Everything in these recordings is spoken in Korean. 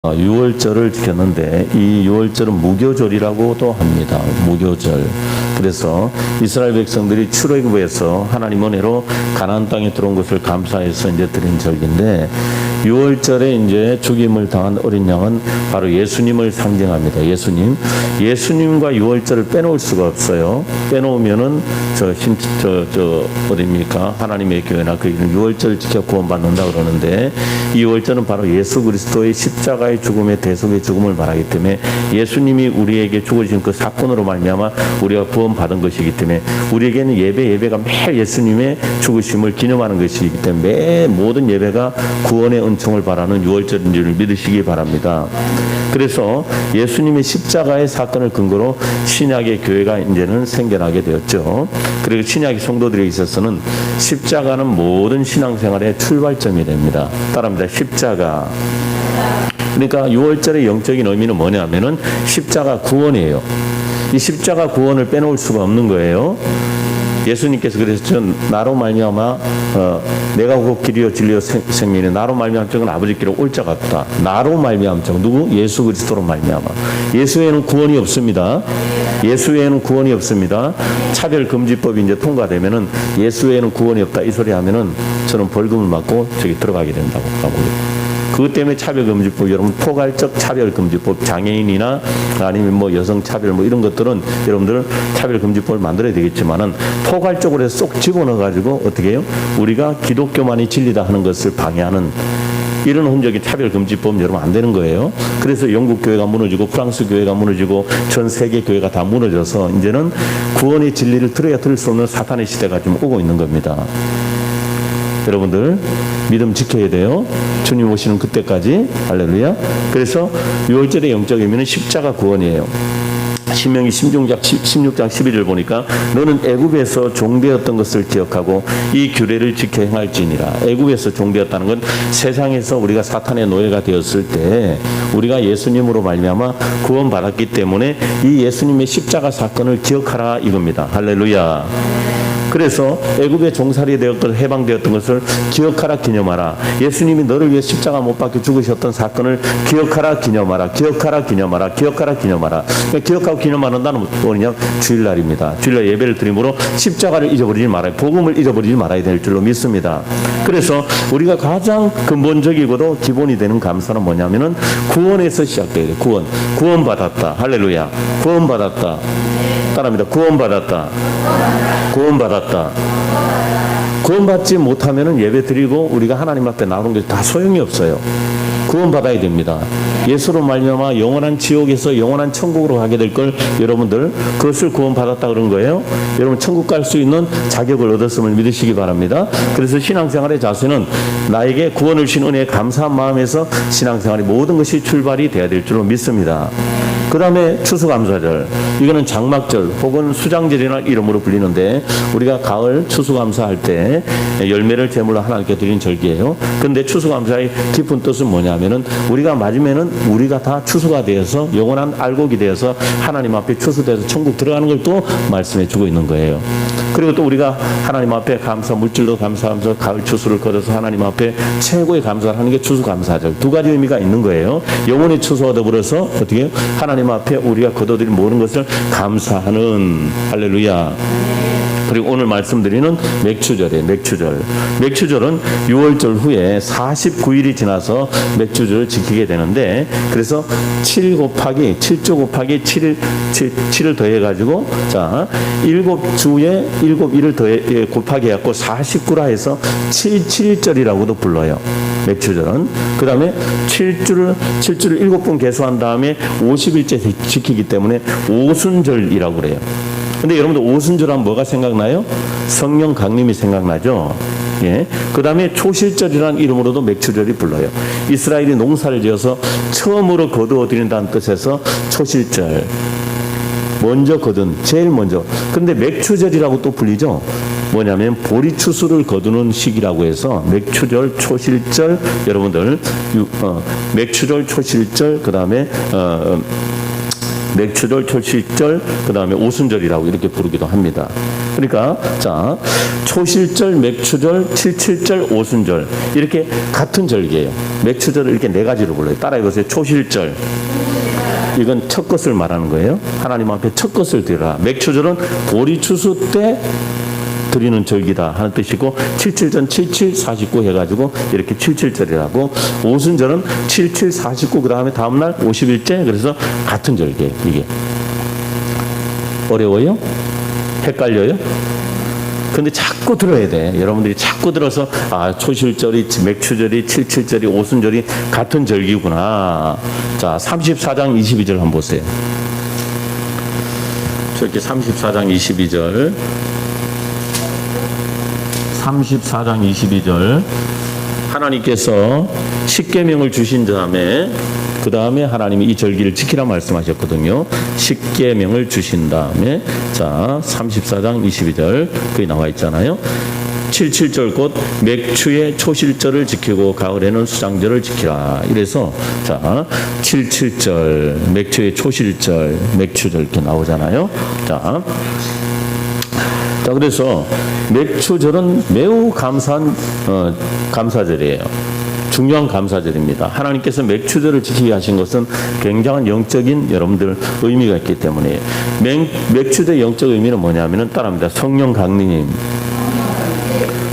유월절을 지켰는데 이 유월절은 무교절이라고도 합니다. 무교절. 그래서 이스라엘 백성들이 출애굽에서 하나님 은혜로 가나안 땅에 들어온 것을 감사해서 이제 드린 절기인데, 유월절에 이제 죽임을 당한 어린 양은 바로 예수님을 상징합니다. 예수님과 유월절을 빼놓을 수가 없어요. 빼놓으면은 어디입니까? 하나님의 교회나 그 유월절 지켜 구원받는다 그러는데, 이 유월절은 바로 예수 그리스도의 십자가의 죽음의 대속의 죽음을 말하기 때문에 예수님이 우리에게 죽으신 그 사건으로 말미암아 우리가 구원받은 것이기 때문에 우리에게는 예배가 매일 예수님의 죽으심을 기념하는 것이기 때문에 매 모든 예배가 구원의 은총을 바라는 유월절인 줄 믿으시기 바랍니다. 그래서 예수님의 십자가의 사건을 근거로 신약의 교회가 이제는 생겨나게 되었죠. 그리고 신약의 성도들에 있어서는 십자가는 모든 신앙생활의 출발점이 됩니다. 따라합니다. 십자가. 그러니까 유월절의 영적인 의미는 뭐냐면은 십자가 구원이에요. 이 십자가 구원을 빼놓을 수가 없는 거예요. 예수님께서 그랬죠. 나로 말미암아 내가 곧 길이요 진리요 생명이니 나로 말미암은 아버지께로 올 자 같다. 나로 말미암은 누구? 예수 그리스도로 말미암아. 예수 외에는 구원이 없습니다. 예수 외에는 구원이 없습니다. 차별금지법이 이제 통과되면은 예수 외에는 구원이 없다 이 소리 하면은 저는 벌금을 맞고 저기 들어가게 된다고 하고. 그것 때문에 차별금지법, 여러분 포괄적 차별금지법, 장애인이나 아니면 뭐 여성차별 뭐 이런 것들은 여러분들 차별금지법을 만들어야 되겠지만은 포괄적으로 해서 쏙 집어넣어가지고 어떻게 해요? 우리가 기독교만이 진리다 하는 것을 방해하는 이런 흔적이 차별금지법 여러분 안 되는 거예요. 그래서 영국 교회가 무너지고 프랑스 교회가 무너지고 전 세계 교회가 다 무너져서 이제는 구원의 진리를 들어야 들을 수 없는 사탄의 시대가 좀 오고 있는 겁니다. 여러분들 믿음 지켜야 돼요. 주님 오시는 그때까지. 할렐루야. 그래서 유월절의 영적 의미는 십자가 구원이에요. 신명기 16장 11절 보니까 너는 애굽에서 종되었던 것을 기억하고 이 규례를 지켜 행할지니라. 애굽에서 종되었다는 건 세상에서 우리가 사탄의 노예가 되었을 때 우리가 예수님으로 말미암아 구원받았기 때문에 이 예수님의 십자가 사건을 기억하라 이겁니다. 할렐루야. 그래서 애굽의 종살이 되었던 해방되었던 것을 기억하라 기념하라. 예수님이 너를 위해 십자가 못 박혀 죽으셨던 사건을 기억하라 기념하라. 기억하라 기념하라. 기억하라 기념하라. 그러니까 기억하고 기념하는 날은 뭐냐? 주일날입니다. 주일날 예배를 드림으로 십자가를 잊어버리지 말아야, 복음을 잊어버리지 말아야 될 줄로 믿습니다. 그래서 우리가 가장 근본적이고도 기본이 되는 감사는 뭐냐면은 구원에서 시작돼야 돼요. 구원받았다. 할렐루야. 구원받았다. 따라합니다. 구원받았다. 구원받았다. 구원받지 못하면은 예배 드리고 우리가 하나님 앞에 나오는 게 다 소용이 없어요. 구원받아야 됩니다. 예수로 말미암아 영원한 지옥에서 영원한 천국으로 가게 될 걸 여러분들 그것을 구원받았다 그런 거예요. 여러분 천국 갈 수 있는 자격을 얻었음을 믿으시기 바랍니다. 그래서 신앙생활의 자세는 나에게 구원을 주신 은혜에 감사한 마음에서 신앙생활의 모든 것이 출발이 돼야 될 줄로 믿습니다. 그 다음에 추수감사절, 이거는 장막절 혹은 수장절이나 이름으로 불리는데 우리가 가을 추수감사할 때 열매를 제물로 하나님께 드리는 절기예요. 그런데 추수감사의 깊은 뜻은 뭐냐면은 우리가 맞으면은 우리가 다 추수가 되어서 영원한 알곡이 되어서 하나님 앞에 추수돼서 천국 들어가는 걸 또 말씀해 주고 있는 거예요. 그리고 또 우리가 하나님 앞에 감사, 물질도 감사하면서 가을 추수를 거둬서 하나님 앞에 최고의 감사를 하는 게 추수감사절. 두 가지 의미가 있는 거예요. 영혼의 추수와 더불어서 어떻게 해요? 하나님 앞에 우리가 거둬들인 모든 것을 감사하는. 할렐루야. 그리고 오늘 말씀드리는 맥추절이에요. 맥추절은 유월절 후에 49일이 지나서 맥추절을 지키게 되는데, 그래서 7주 곱하기 7을 더해가지고, 자, 7주에 7일을 더해 곱하기 해갖고 49라 해서 77절이라고도 불러요. 맥추절은. 그 다음에 7주를 7번 계수한 다음에 50일째 지키기 때문에 오순절이라고 그래요. 근데 여러분들 오순절 하면 뭐가 생각나요? 성령 강림이 생각나죠? 예. 그 다음에 초실절이라는 이름으로도 맥추절이 불러요. 이스라엘이 농사를 지어서 처음으로 거두어 드린다는 뜻에서 초실절. 먼저 거둔, 제일 먼저. 근데 맥추절이라고 또 불리죠? 뭐냐면 보리추수를 거두는 시기라고 해서 맥추절, 초실절, 여러분들 맥추절, 초실절, 그 다음에 맥추절, 초실절, 그 다음에 오순절이라고 이렇게 부르기도 합니다. 그러니까 자, 초실절, 맥추절, 칠칠절, 오순절 이렇게 같은 절기예요. 맥추절을 이렇게 네 가지로 불러요. 따라해보세요. 초실절, 이건 첫 것을 말하는 거예요. 하나님 앞에 첫 것을 드리라. 맥추절은 보리추수 때 드리는 절기다 하는 뜻이고, 칠칠전 77, 49 해가지고 이렇게 칠칠절이라고, 오순절은 77, 49 그 다음에 다음날 50일째, 그래서 같은 절기예요. 이게 어려워요? 헷갈려요? 근데 자꾸 들어야 돼. 여러분들이 자꾸 들어서 아, 초실절이, 맥추절이, 칠칠절이, 오순절이 같은 절기구나. 자, 34장 22절 한번 보세요. 저렇게 34장 22절 34장 22절 하나님께서 십계명을 주신 다음에 그 다음에 하나님이 이 절기를 지키라 말씀하셨거든요. 십계명을 주신 다음에 자 34장 22절 거기 나와 있잖아요. 77절 곧 맥추의 초실절을 지키고 가을에는 수장절을 지키라. 이래서 자 77절 맥추의 초실절 맥추절 이렇게 나오잖아요. 자 그래서 맥추절은 매우 감사한 감사절이에요. 중요한 감사절입니다. 하나님께서 맥추절을 지키게 하신 것은 굉장한 영적인 여러분들 의미가 있기 때문에 맥추절의 영적 의미는 뭐냐면은 따라합니다. 성령 강림.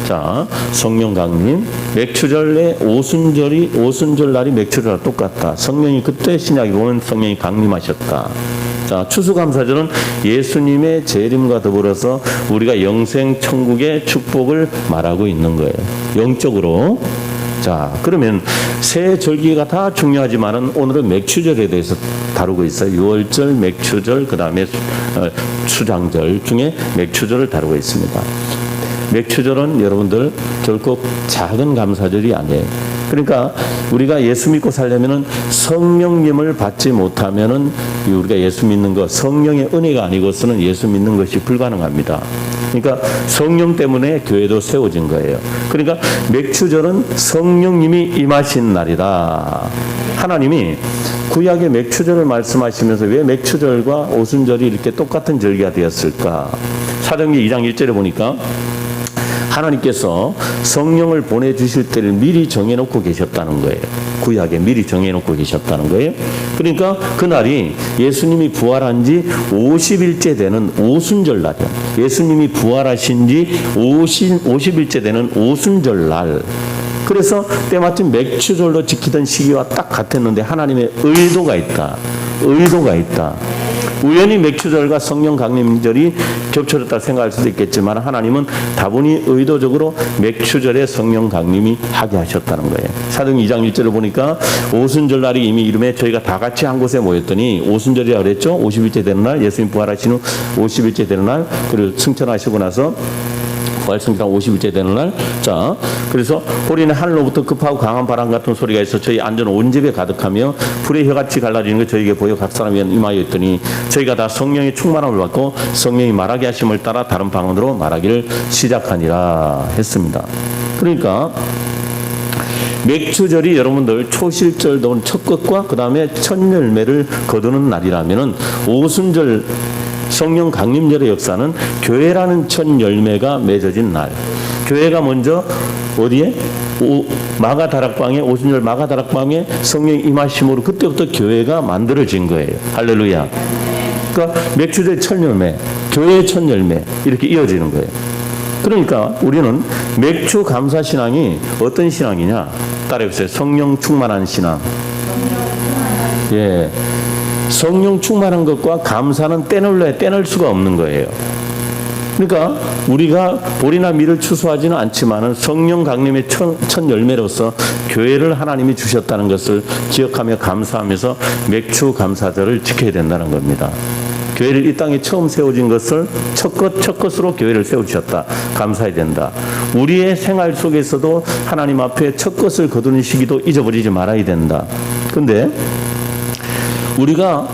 자, 성령 강림. 맥추절의 오순절 날이 맥추절과 똑같다. 성령이 그때 신약에 보면 성령이 강림하셨다. 자, 추수감사절은 예수님의 재림과 더불어서 우리가 영생 천국의 축복을 말하고 있는 거예요. 영적으로. 자, 그러면 세 절기가 다 중요하지만은 오늘은 맥추절에 대해서 다루고 있어요. 유월절, 맥추절, 그 다음에 수장절 중에 맥추절을 다루고 있습니다. 맥추절은 여러분들 결코 작은 감사절이 아니에요. 그러니까 우리가 예수 믿고 살려면은 성령님을 받지 못하면은 우리가 예수 믿는 것, 성령의 은혜가 아니고서는 예수 믿는 것이 불가능합니다. 그러니까 성령 때문에 교회도 세워진 거예요. 그러니까 맥추절은 성령님이 임하신 날이다. 하나님이 구약의 맥추절을 말씀하시면서 왜 맥추절과 오순절이 이렇게 똑같은 절기가 되었을까? 사도행전 2장 1절에 보니까 하나님께서 성령을 보내주실 때를 미리 정해놓고 계셨다는 거예요. 구약에 미리 정해놓고 계셨다는 거예요. 그러니까 그날이 예수님이 부활한 지 50일째 되는 오순절 날이에요. 예수님이 부활하신 지 50일째 되는 오순절 날. 그래서 때마침 맥추절로 지키던 시기와 딱 같았는데 하나님의 의도가 있다. 의도가 있다. 우연히 맥추절과 성령 강림절이 겹쳐졌다 생각할 수도 있겠지만 하나님은 다분히 의도적으로 맥추절에 성령 강림이 하게 하셨다는 거예요. 사도행전 2장 1절을 보니까 오순절 날이 이미 이름에 저희가 다 같이 한 곳에 모였더니 오순절이라고 그랬죠. 50일째 되는 날, 예수님 부활하신 후 50일째 되는 날, 그리고 승천하시고 나서 부활승천 50일째 되는 날. 자, 그래서 우리는 하늘로부터 급하고 강한 바람 같은 소리가 있어 저희 안전 온 집에 가득하며 불의 혀같이 갈라지는 게 저에게 보여 각 사람이 임하여 있더니 저희가 다 성령의 충만함을 받고 성령이 말하게 하심을 따라 다른 방언으로 말하기를 시작하니라 했습니다. 그러니까 맥추절이 여러분들 초실절도 첫 것과 그 다음에 첫 열매를 거두는 날이라면은 오순절 성령 강림절의 역사는 교회라는 첫 열매가 맺어진 날. 교회가 먼저 어디에? 마가다락방에, 오순절 마가다락방에 성령이 임하심으로 그때부터 교회가 만들어진 거예요. 할렐루야. 그러니까 맥추절의 첫 열매, 교회의 첫 열매 이렇게 이어지는 거예요. 그러니까 우리는 맥추 감사 신앙이 어떤 신앙이냐? 따라해보세요. 성령 충만한 신앙. 예. 성령 충만한 것과 감사는 떼낼 수가 없는 거예요. 그러니까 우리가 보리나 밀을 추수하지는 않지만은 성령 강림의 첫 열매로서 교회를 하나님이 주셨다는 것을 기억하며 감사하면서 맥추 감사절을 지켜야 된다는 겁니다. 교회를 이 땅에 처음 세워진 것을 첫 것으로 교회를 세우셨다. 감사해야 된다. 우리의 생활 속에서도 하나님 앞에 첫 것을 거두는 시기도 잊어버리지 말아야 된다. 근데 우리가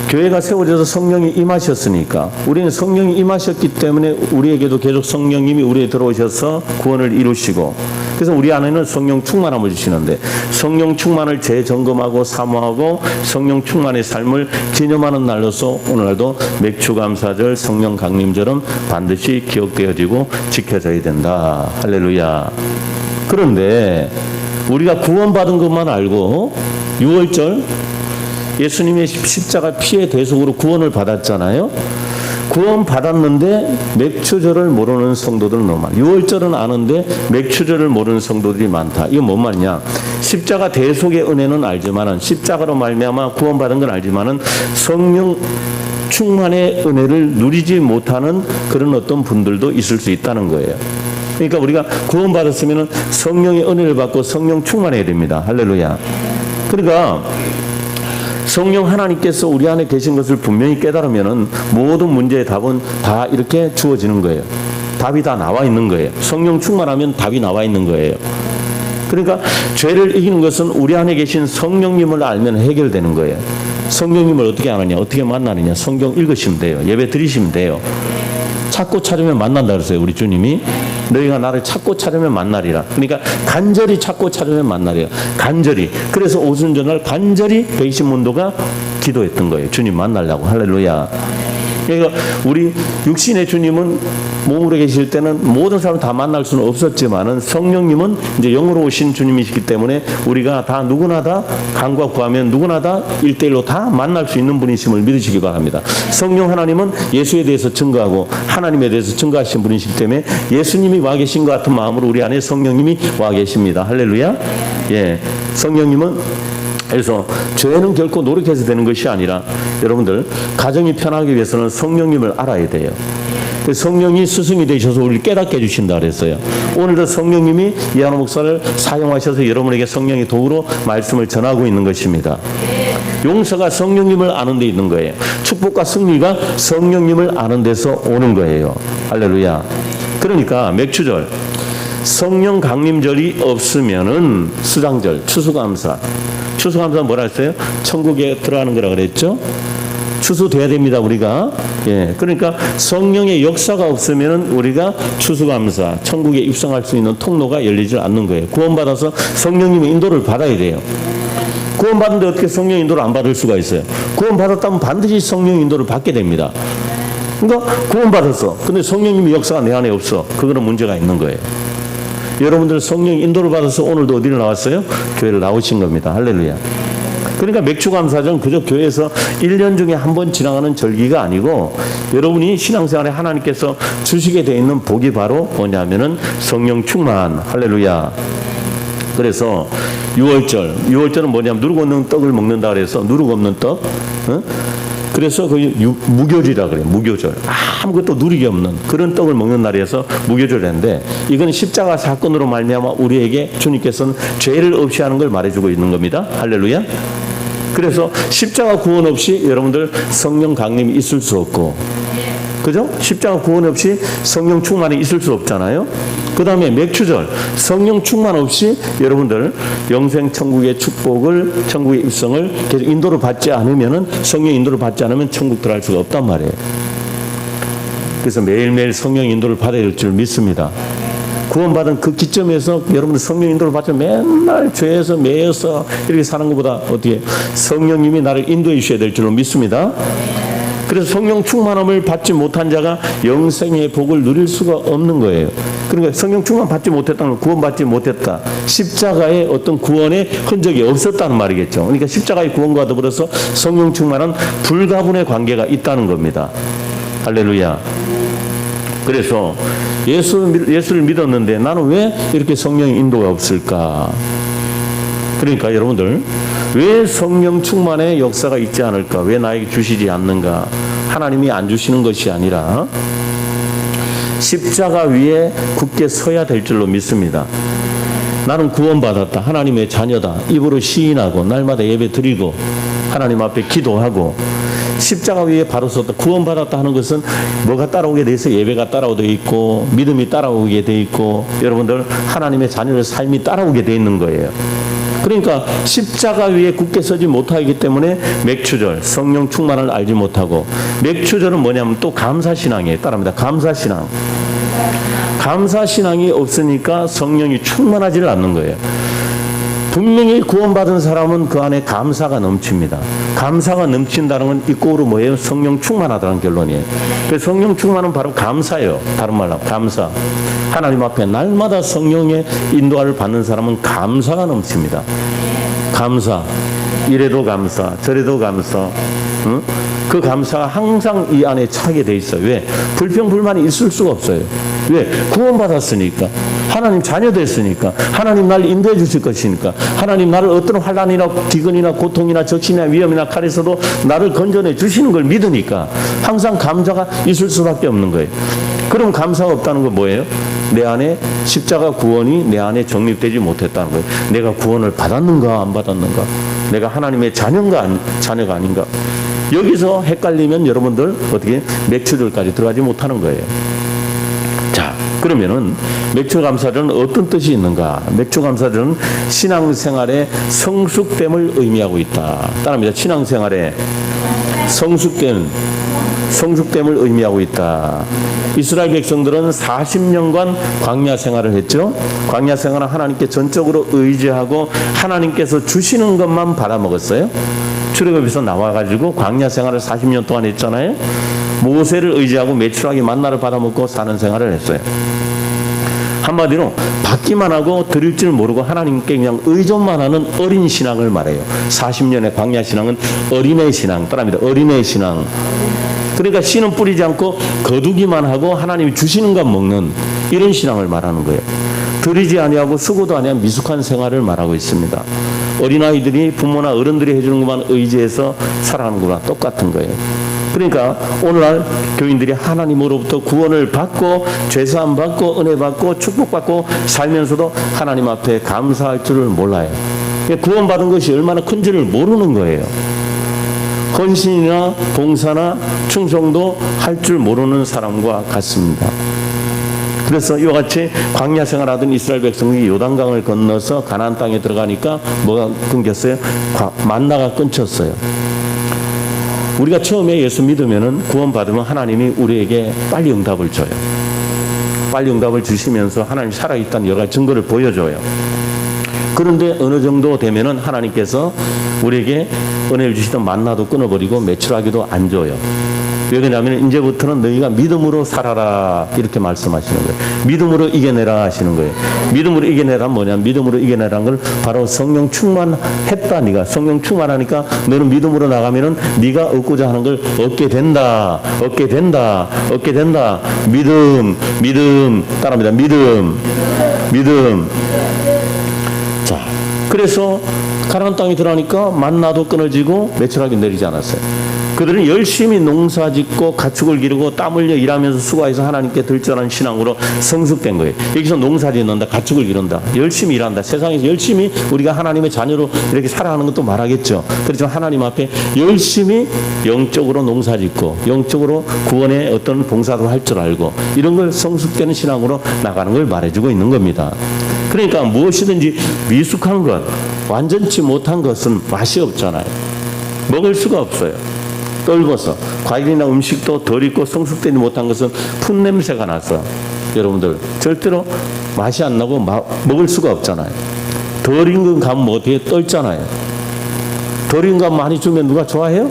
교회가 세워져서 성령이 임하셨으니까 우리는 성령이 임하셨기 때문에 우리에게도 계속 성령님이 우리에 들어오셔서 구원을 이루시고 그래서 우리 안에는 성령 충만함을 주시는데 성령 충만을 재점검하고 사모하고 성령 충만의 삶을 기념하는 날로서 오늘날도 맥추감사절, 성령 강림절은 반드시 기억되어지고 지켜져야 된다. 할렐루야. 그런데 우리가 구원받은 것만 알고 6월절 예수님의 십자가 피의 대속으로 구원을 받았잖아요. 구원 받았는데 맥추절을 모르는 성도들은 너무 많아. 6월절은 아는데 맥추절을 모르는 성도들이 많다. 이거 뭔 말이냐? 십자가 대속의 은혜는 알지만은 십자가로 말미암아 구원받은 건 알지만은 성령 충만의 은혜를 누리지 못하는 그런 어떤 분들도 있을 수 있다는 거예요. 그러니까 우리가 구원받았으면은 성령의 은혜를 받고 성령 충만해야 됩니다. 할렐루야. 그러니까 성령 하나님께서 우리 안에 계신 것을 분명히 깨달으면은 모든 문제의 답은 다 이렇게 주어지는 거예요. 답이 다 나와 있는 거예요. 성령 충만하면 답이 나와 있는 거예요. 그러니까 죄를 이기는 것은 우리 안에 계신 성령님을 알면 해결되는 거예요. 성령님을 어떻게 아느냐, 어떻게 만나느냐, 성경 읽으시면 돼요. 예배 드리시면 돼요. 찾고 찾으면 만난다 그랬어요. 우리 주님이 너희가 나를 찾고 찾으면 만나리라. 그러니까 간절히 찾고 찾으면 만나리라. 간절히. 그래서 오순절날 간절히 백신문도가 기도했던 거예요. 주님 만나려고. 할렐루야. 그러니까 우리 육신의 주님은 몸으로 계실 때는 모든 사람 다 만날 수는 없었지만은 성령님은 이제 영으로 오신 주님이시기 때문에 우리가 다 누구나 다 간과 구하면 누구나 다 1대1로 다 만날 수 있는 분이심을 믿으시기 바랍니다. 성령 하나님은 예수에 대해서 증거하고 하나님에 대해서 증거하신 분이시기 때문에 예수님이 와 계신 것 같은 마음으로 우리 안에 성령님이 와 계십니다. 할렐루야. 예, 성령님은 그래서 죄는 결코 노력해서 되는 것이 아니라 여러분들 가정이 편하기 위해서는 성령님을 알아야 돼요. 성령이 스승이 되셔서 우리를 깨닫게 해주신다 그랬어요. 오늘도 성령님이 이한호 목사를 사용하셔서 여러분에게 성령의 도구로 말씀을 전하고 있는 것입니다. 용서가 성령님을 아는 데 있는 거예요. 축복과 승리가 성령님을 아는 데서 오는 거예요. 할렐루야. 그러니까 맥추절 성령 강림절이 없으면은 수장절, 추수감사. 추수감사 뭐라 했어요? 천국에 들어가는 거라 그랬죠? 추수돼야 됩니다, 우리가. 예. 그러니까 성령의 역사가 없으면 우리가 추수감사, 천국에 입성할 수 있는 통로가 열리지 않는 거예요. 구원받아서 성령님의 인도를 받아야 돼요. 구원받는데 어떻게 성령 인도를 안 받을 수가 있어요? 구원받았다면 반드시 성령 인도를 받게 됩니다. 그러니까 구원받았어. 근데 성령님의 역사가 내 안에 없어. 그거는 문제가 있는 거예요. 여러분들 성령 인도를 받아서 오늘도 어디를 나왔어요? 교회를 나오신 겁니다. 할렐루야. 그러니까 맥추감사절은 그저 교회에서 1년 중에 한 번 지나가는 절기가 아니고 여러분이 신앙생활에 하나님께서 주시게 되어 있는 복이 바로 뭐냐면은 성령 충만. 할렐루야. 그래서 6월절은 뭐냐면 누룩 없는 떡을 먹는다 그래서 누룩 없는 떡. 그래서 그 무교절이라 그래요. 무교절. 아무것도 누리기 없는 그런 떡을 먹는 날이어서 무교절인데 이건 십자가 사건으로 말미암아 우리에게 주님께서는 죄를 없이 하는 걸 말해주고 있는 겁니다. 할렐루야. 그래서 십자가 구원 없이 여러분들 성령 강림이 있을 수 없고, 그죠? 십자가 구원 없이 성령 충만이 있을 수 없잖아요. 그 다음에 맥추절 성령 충만 없이 여러분들 영생 천국의 축복을, 천국의 입성을 계속 인도를 받지 않으면은, 성령 인도를 받지 않으면 천국 들어갈 수가 없단 말이에요. 그래서 매일매일 성령 인도를 받아야 될 줄 믿습니다. 구원받은 그 기점에서 여러분들 성령 인도를 받죠. 맨날 죄에서 매여서 이렇게 사는 것보다 어떻게 성령님이 나를 인도해 주셔야 될 줄로 믿습니다. 그래서 성령 충만함을 받지 못한 자가 영생의 복을 누릴 수가 없는 거예요. 그러니까 성령 충만 받지 못했다는 건 구원받지 못했다. 십자가의 어떤 구원의 흔적이 없었다는 말이겠죠. 그러니까 십자가의 구원과 더불어서 성령 충만은 불가분의 관계가 있다는 겁니다. 할렐루야. 그래서 예수를 믿었는데 나는 왜 이렇게 성령의 인도가 없을까? 그러니까 여러분들 왜 성령 충만의 역사가 있지 않을까? 왜 나에게 주시지 않는가? 하나님이 안 주시는 것이 아니라 십자가 위에 굳게 서야 될 줄로 믿습니다. 나는 구원받았다. 하나님의 자녀다. 입으로 시인하고 날마다 예배 드리고 하나님 앞에 기도하고 십자가 위에 바로 섰다. 구원받았다 하는 것은 뭐가 따라오게 돼 있어요? 예배가 따라오게 돼 있고 믿음이 따라오게 돼 있고 여러분들 하나님의 자녀의 삶이 따라오게 돼 있는 거예요. 그러니까 십자가 위에 굳게 서지 못하기 때문에 맥추절, 성령 충만을 알지 못하고, 맥추절은 뭐냐면 또 감사신앙이에요. 따라합니다. 감사신앙. 감사신앙이 없으니까 성령이 충만하지를 않는 거예요. 분명히 구원받은 사람은 그 안에 감사가 넘칩니다. 감사가 넘친다는 건 이꼬로 뭐예요? 성령 충만하다는 결론이에요. 그래서 성령 충만은 바로 감사예요. 다른 말로 감사. 하나님 앞에 날마다 성령의 인도를 받는 사람은 감사가 넘칩니다. 감사. 이래도 감사, 저래도 감사. 응? 그 감사가 항상 이 안에 차게 돼 있어요. 왜? 불평불만이 있을 수가 없어요. 왜? 구원받았으니까. 하나님 자녀 됐으니까. 하나님 나를 인도해 주실 것이니까. 하나님 나를 어떤 환난이나 기근이나 고통이나 적신이나 위험이나 칼에서도 나를 건져내 주시는 걸 믿으니까 항상 감사가 있을 수밖에 없는 거예요. 그럼 감사가 없다는 건 뭐예요? 내 안에 십자가 구원이 내 안에 정립되지 못했다는 거예요. 내가 구원을 받았는가 안 받았는가? 내가 하나님의 자녀가 아닌가? 여기서 헷갈리면 여러분들 어떻게 맥주들까지 들어가지 못하는 거예요. 자, 그러면은 맥주감사절은 어떤 뜻이 있는가? 맥주감사절은 신앙생활의 성숙됨을 의미하고 있다. 따라합니다. 신앙생활의 성숙됨을 의미하고 있다. 이스라엘 백성들은 40년간 광야 생활을 했죠. 광야 생활은 하나님께 전적으로 의지하고 하나님께서 주시는 것만 받아먹었어요. 출애굽에서 나와가지고 광야 생활을 40년 동안 했잖아요. 모세를 의지하고 매출하게 만나를 받아먹고 사는 생활을 했어요. 한마디로 받기만 하고 드릴 줄 모르고 하나님께 그냥 의존만 하는 어린 신앙을 말해요. 40년의 광야 신앙은 어린애 신앙, 따라합니다. 어린애 신앙. 그러니까 씨는 뿌리지 않고 거두기만 하고 하나님이 주시는 것 먹는 이런 신앙을 말하는 거예요. 드리지 아니하고 수고도 아니한 미숙한 생활을 말하고 있습니다. 어린아이들이 부모나 어른들이 해주는 것만 의지해서 살아가는구나. 똑같은 거예요. 그러니까 오늘날 교인들이 하나님으로부터 구원을 받고 죄사함 받고 은혜 받고 축복받고 살면서도 하나님 앞에 감사할 줄을 몰라요. 구원받은 것이 얼마나 큰 줄을 모르는 거예요. 헌신이나 봉사나 충성도 할 줄 모르는 사람과 같습니다. 그래서 이와 같이 광야 생활하던 이스라엘 백성이 요단강을 건너서 가나안 땅에 들어가니까 뭐가 끊겼어요? 만나가 끊겼어요. 우리가 처음에 예수 믿으면은 구원받으면 하나님이 우리에게 빨리 응답을 줘요. 빨리 응답을 주시면서 하나님이 살아있다는 여러 가지 증거를 보여줘요. 그런데 어느 정도 되면은 하나님께서 우리에게 은혜를 주시던 만나도 끊어버리고 매출하기도 안 줘요. 왜 그러냐면 이제부터는 너희가 믿음으로 살아라 이렇게 말씀하시는 거예요. 믿음으로 이겨내라 하시는 거예요. 믿음으로 이겨내라 뭐냐면 믿음으로 이겨내라는 걸 바로 성령 충만했다. 네가 성령 충만하니까 너는 믿음으로 나가면은 네가 얻고자 하는 걸 얻게 된다. 믿음 따라합니다. 믿음. 자, 그래서 가나안 땅에 들어가니까 만나도 끊어지고 매출하게 내리지 않았어요. 그들은 열심히 농사짓고 가축을 기르고 땀 흘려 일하면서 수고해서 하나님께 들전한 신앙으로 성숙된 거예요. 여기서 농사짓는다, 가축을 기른다, 열심히 일한다. 세상에서 열심히 우리가 하나님의 자녀로 이렇게 살아가는 것도 말하겠죠. 그렇지만 하나님 앞에 열심히 영적으로 농사짓고 영적으로 구원의 어떤 봉사도 할 줄 알고 이런 걸 성숙되는 신앙으로 나가는 걸 말해주고 있는 겁니다. 그러니까 무엇이든지 미숙한 것, 완전치 못한 것은 맛이 없잖아요. 먹을 수가 없어요. 떫어서 과일이나 음식도 덜 익고 성숙되지 못한 것은 풋냄새가 나서 여러분들 절대로 맛이 안 나고 먹을 수가 없잖아요. 덜 익은 감 어떻게 떫잖아요. 덜 익은 감 많이 주면 누가 좋아해요?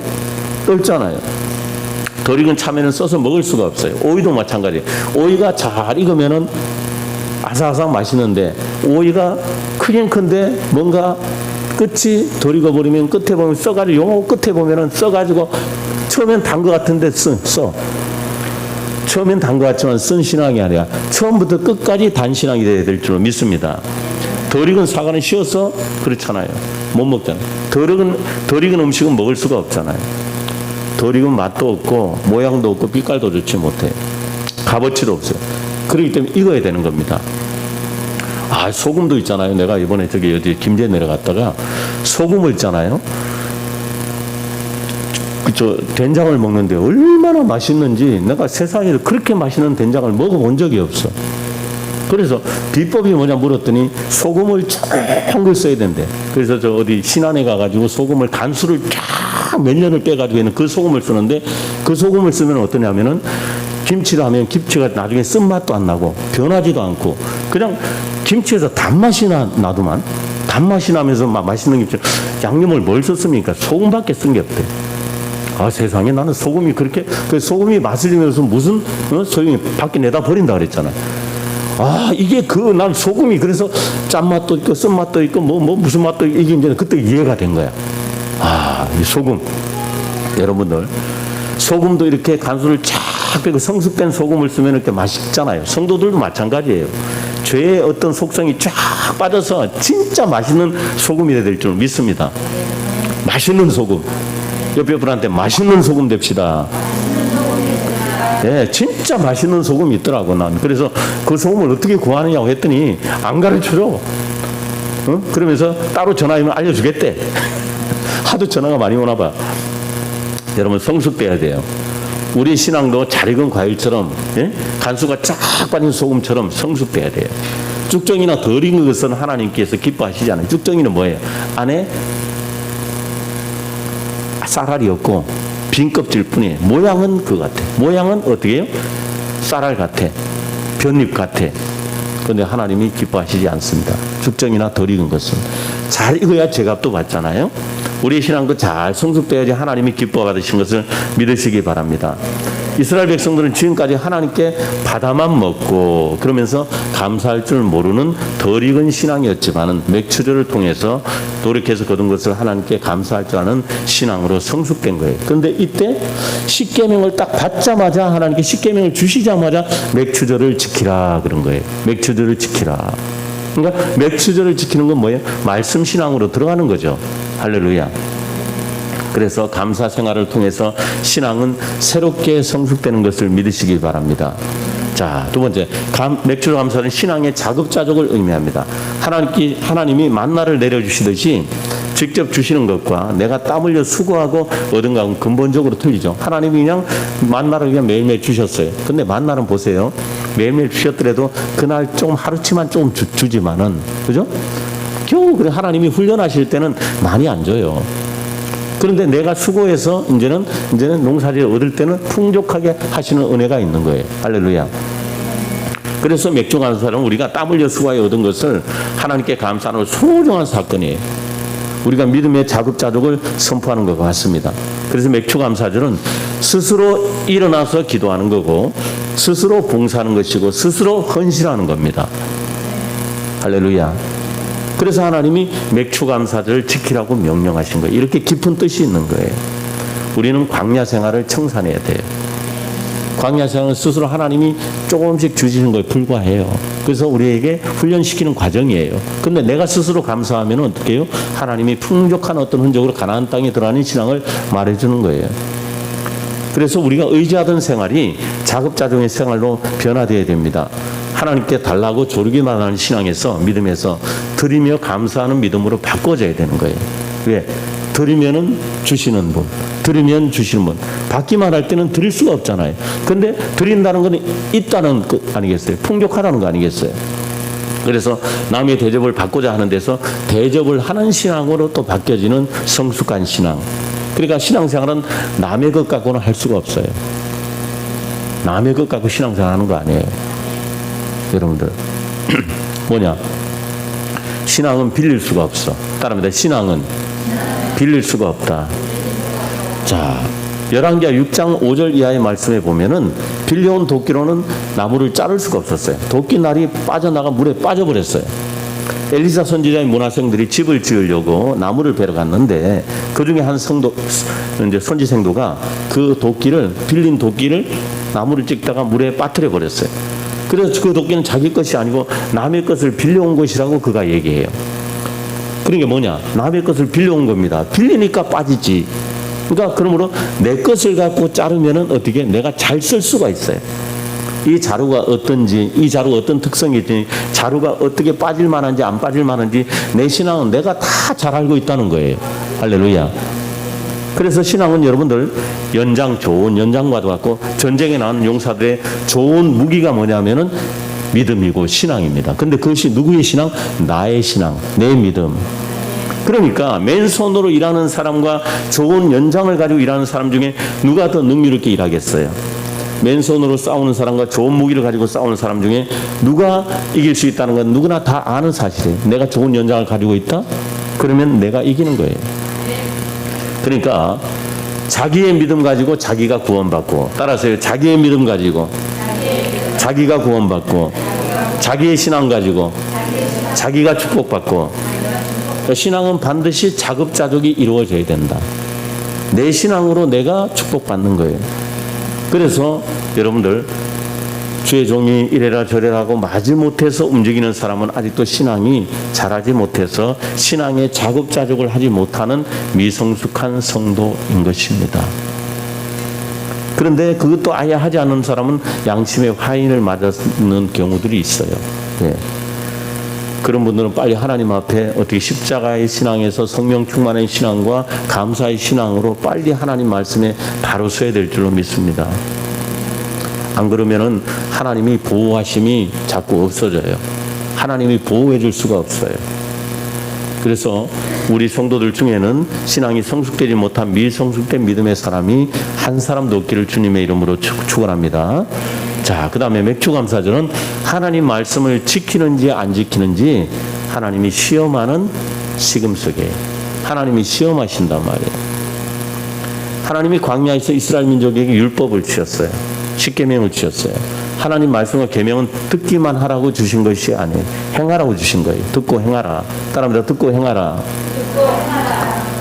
떫잖아요. 덜 익은 참외는 써서 먹을 수가 없어요. 오이도 마찬가지예요. 오이가 잘 익으면은 아삭아삭 맛있는데 오이가 크긴 큰데 뭔가 끝이 덜 익어버리면 끝에 보면 써가지고 요 끝에 보면은 써가지고 처음엔 단 것 같은데 처음엔 단 것 같지만 쓴 신앙이 아니라 처음부터 끝까지 단 신앙이 돼야 될 줄로 믿습니다. 덜 익은 사과는 쉬어서 그렇잖아요. 못 먹잖아요. 덜 익은 음식은 먹을 수가 없잖아요. 덜 익은 맛도 없고 모양도 없고 빛깔도 좋지 못해. 값어치도 없어요. 그렇기 때문에 익어야 되는 겁니다. 소금도 있잖아요. 내가 이번에 저기 어디 김제 내려갔다가 소금을 있잖아요. 그저 된장을 먹는데 얼마나 맛있는지 내가 세상에 그렇게 맛있는 된장을 먹어본 적이 없어. 그래서 비법이 뭐냐 물었더니 소금을 좋은 걸 써야 된대. 그래서 저 어디 신안에 가가지고 소금을 간수를 쫙 몇 년을 빼가지고 있는 그 소금을 쓰는데 그 소금을 쓰면 어떠냐면은 김치를 하면 김치가 나중에 쓴맛도 안 나고 변하지도 않고 그냥 김치에서 단맛이 나도만 단맛이 나면서 막 맛있는 김치 양념을 뭘 썼습니까? 소금밖에 쓴 게 없대. 아, 세상에 나는 소금이 그렇게 그 소금이 맛을 내면서 무슨 소용이 밖에 내다 버린다 그랬잖아. 아, 이게 난 소금이 그래서 짠맛도 있고 쓴맛도 있고 뭐 무슨 맛도 이게 이제 그때 이해가 된 거야. 아, 이 소금. 여러분들 소금도 이렇게 간수를 쫙 빼고 성숙된 소금을 쓰면 이렇게 맛있잖아요. 성도들도 마찬가지예요. 죄의 어떤 속성이 쫙 빠져서 진짜 맛있는 소금이 될 줄 믿습니다. 맛있는 소금. 옆에 분한테 맛있는 소금 됩시다. 네, 진짜 맛있는 소금이 있더라고. 난 그래서 그 소금을 어떻게 구하느냐고 했더니 안 가르쳐줘. 그러면서 따로 전화하면 알려주겠대. 하도 전화가 많이 오나 봐. 여러분 성숙돼야 돼요. 우리 신앙도 잘 익은 과일처럼 간수가 쫙 빠진 소금처럼 성숙돼야 돼요. 쭉정이나 덜 익은 것은 하나님께서 기뻐하시지 않아요. 쭉정이는 뭐예요? 안에 쌀알이 없고 빈 껍질 뿐이에요. 모양은 그거 같아. 모양은 어떻게 해요? 쌀알 같아. 볏잎 같아. 그런데 하나님이 기뻐하시지 않습니다. 쭉정이나 덜 익은 것은. 잘 익어야 제값도 받잖아요. 우리 신앙도 잘 성숙돼야지 하나님이 기뻐 받으신 것을 믿으시기 바랍니다. 이스라엘 백성들은 지금까지 하나님께 바다만 먹고 그러면서 감사할 줄 모르는 덜 익은 신앙이었지만은 맥추절을 통해서 노력해서 거둔 것을 하나님께 감사할 줄 아는 신앙으로 성숙된 거예요. 그런데 이때 십계명을 딱 받자마자 하나님께 십계명을 주시자마자 맥추절을 지키라 그런 거예요. 맥추절을 지키라. 그러니까 맥추절을 지키는 건 뭐예요? 말씀 신앙으로 들어가는 거죠. 할렐루야. 그래서 감사 생활을 통해서 신앙은 새롭게 성숙되는 것을 믿으시기 바랍니다. 자, 두 번째, 맥추절 감사는 신앙의 자급자족을 의미합니다. 하나님이 만나를 내려주시듯이 직접 주시는 것과 내가 땀 흘려 수고하고 얻은 것은 근본적으로 틀리죠. 하나님이 그냥 만나를 그냥 매일매일 주셨어요. 근데 만나는 보세요. 매일매일 주셨더라도 그날 조금 하루치만 조금 주지만은, 그죠? 겨우 그래 하나님이 훈련하실 때는 많이 안 줘요. 그런데 내가 수고해서 이제는 농사를 얻을 때는 풍족하게 하시는 은혜가 있는 거예요. 할렐루야. 그래서 맥주 감사는 우리가 땀 흘려 수고하여 얻은 것을 하나님께 감사하는 소중한 사건이에요. 우리가 믿음의 자급자족을 선포하는 것과 같습니다. 그래서 맥주 감사절은 스스로 일어나서 기도하는 거고 스스로 봉사하는 것이고 스스로 헌신하는 겁니다. 할렐루야. 그래서 하나님이 맥주 감사절을 지키라고 명령하신 거예요. 이렇게 깊은 뜻이 있는 거예요. 우리는 광야 생활을 청산해야 돼요. 광야 생활은 스스로 하나님이 조금씩 주시는 거에 불과해요. 그래서 우리에게 훈련시키는 과정이에요. 근데 내가 스스로 감사하면 어떻게 해요? 하나님이 풍족한 어떤 흔적으로 가나안 땅에 들어가는 신앙을 말해주는 거예요. 그래서 우리가 의지하던 생활이 자급자족의 생활로 변화되어야 됩니다. 하나님께 달라고 조르기만 하는 신앙에서 믿음에서 드리며 감사하는 믿음으로 바꿔져야 되는 거예요. 왜? 드리면은 주시는 분, 드리면 주시는 분. 받기만 할 때는 드릴 수가 없잖아요. 근데 드린다는 건 있다는 거 아니겠어요? 풍족하다는 거 아니겠어요? 그래서 남의 대접을 받고자 하는 데서 대접을 하는 신앙으로 또 바뀌어지는 성숙한 신앙. 그러니까 신앙생활은 남의 것 갖고는 할 수가 없어요. 남의 것 갖고 신앙생활 하는 거 아니에요. 여러분들 뭐냐? 신앙은 빌릴 수가 없어. 따라합니다. 신앙은 빌릴 수가 없다. 자, 열왕기하 6장 5절 이하의 말씀에 보면은 빌려온 도끼로는 나무를 자를 수가 없었어요. 도끼 날이 빠져나가 물에 빠져버렸어요. 엘리사 선지자의 문화생들이 집을 지으려고 나무를 베러 갔는데 그 중에 한 선지생도가 그 도끼를 빌린 도끼를 나무를 찍다가 물에 빠뜨려 버렸어요. 그래서 그 도끼는 자기 것이 아니고 남의 것을 빌려온 것이라고 그가 얘기해요. 그러니까 뭐냐? 남의 것을 빌려온 겁니다. 빌리니까 빠지지. 그러니까 그러므로 내 것을 갖고 자르면은 어떻게 내가 잘 쓸 수가 있어요. 이 자루가 어떤지, 이 자루가 어떤 특성이 있든지, 자루가 어떻게 빠질 만한지 안 빠질 만한지 내 신앙은 내가 다 잘 알고 있다는 거예요. 할렐루야. 그래서 신앙은 여러분들 좋은 연장과도 같고 전쟁에 나가는 용사들의 좋은 무기가 뭐냐면은 믿음이고 신앙입니다. 근데 그것이 누구의 신앙? 나의 신앙, 내 믿음. 그러니까 맨손으로 일하는 사람과 좋은 연장을 가지고 일하는 사람 중에 누가 더 능률있게 일하겠어요? 맨손으로 싸우는 사람과 좋은 무기를 가지고 싸우는 사람 중에 누가 이길 수 있다는 건 누구나 다 아는 사실이에요. 내가 좋은 연장을 가지고 있다? 그러면 내가 이기는 거예요. 그러니까 자기의 믿음 가지고 자기가 구원받고, 따라서요, 자기의 믿음 가지고 자기가 구원받고, 자기의 신앙 가지고 자기가 축복받고. 신앙은 반드시 자급자족이 이루어져야 된다. 내 신앙으로 내가 축복받는 거예요. 그래서 여러분들, 주의 종이 이래라 저래라 하고 마지못해서 움직이는 사람은 아직도 신앙이 자라지 못해서 신앙의 자급자족을 하지 못하는 미성숙한 성도인 것입니다. 그런데 그것도 아예 하지 않는 사람은 양심의 화인을 맞는 경우들이 있어요. 네. 그런 분들은 빨리 하나님 앞에 어떻게 십자가의 신앙에서 성령 충만의 신앙과 감사의 신앙으로 빨리 하나님 말씀에 바로 서야 될 줄로 믿습니다. 안 그러면은 하나님이 보호하심이 자꾸 없어져요. 하나님이 보호해 줄 수가 없어요. 그래서 우리 성도들 중에는 신앙이 성숙되지 못한 미성숙된 믿음의 사람이 한 사람도 없기를 주님의 이름으로 축원합니다. 자, 그 다음에 맥주감사절은 하나님 말씀을 지키는지 안 지키는지 하나님이 시험하는 시금석이에요. 하나님이 시험하신단 말이에요. 하나님이 광야에서 이스라엘 민족에게 율법을 주셨어요. 십계명을 주셨어요. 하나님 말씀과 계명은 듣기만 하라고 주신 것이 아니에요. 행하라고 주신 거예요. 듣고 행하라. 따라합니다. 듣고 행하라.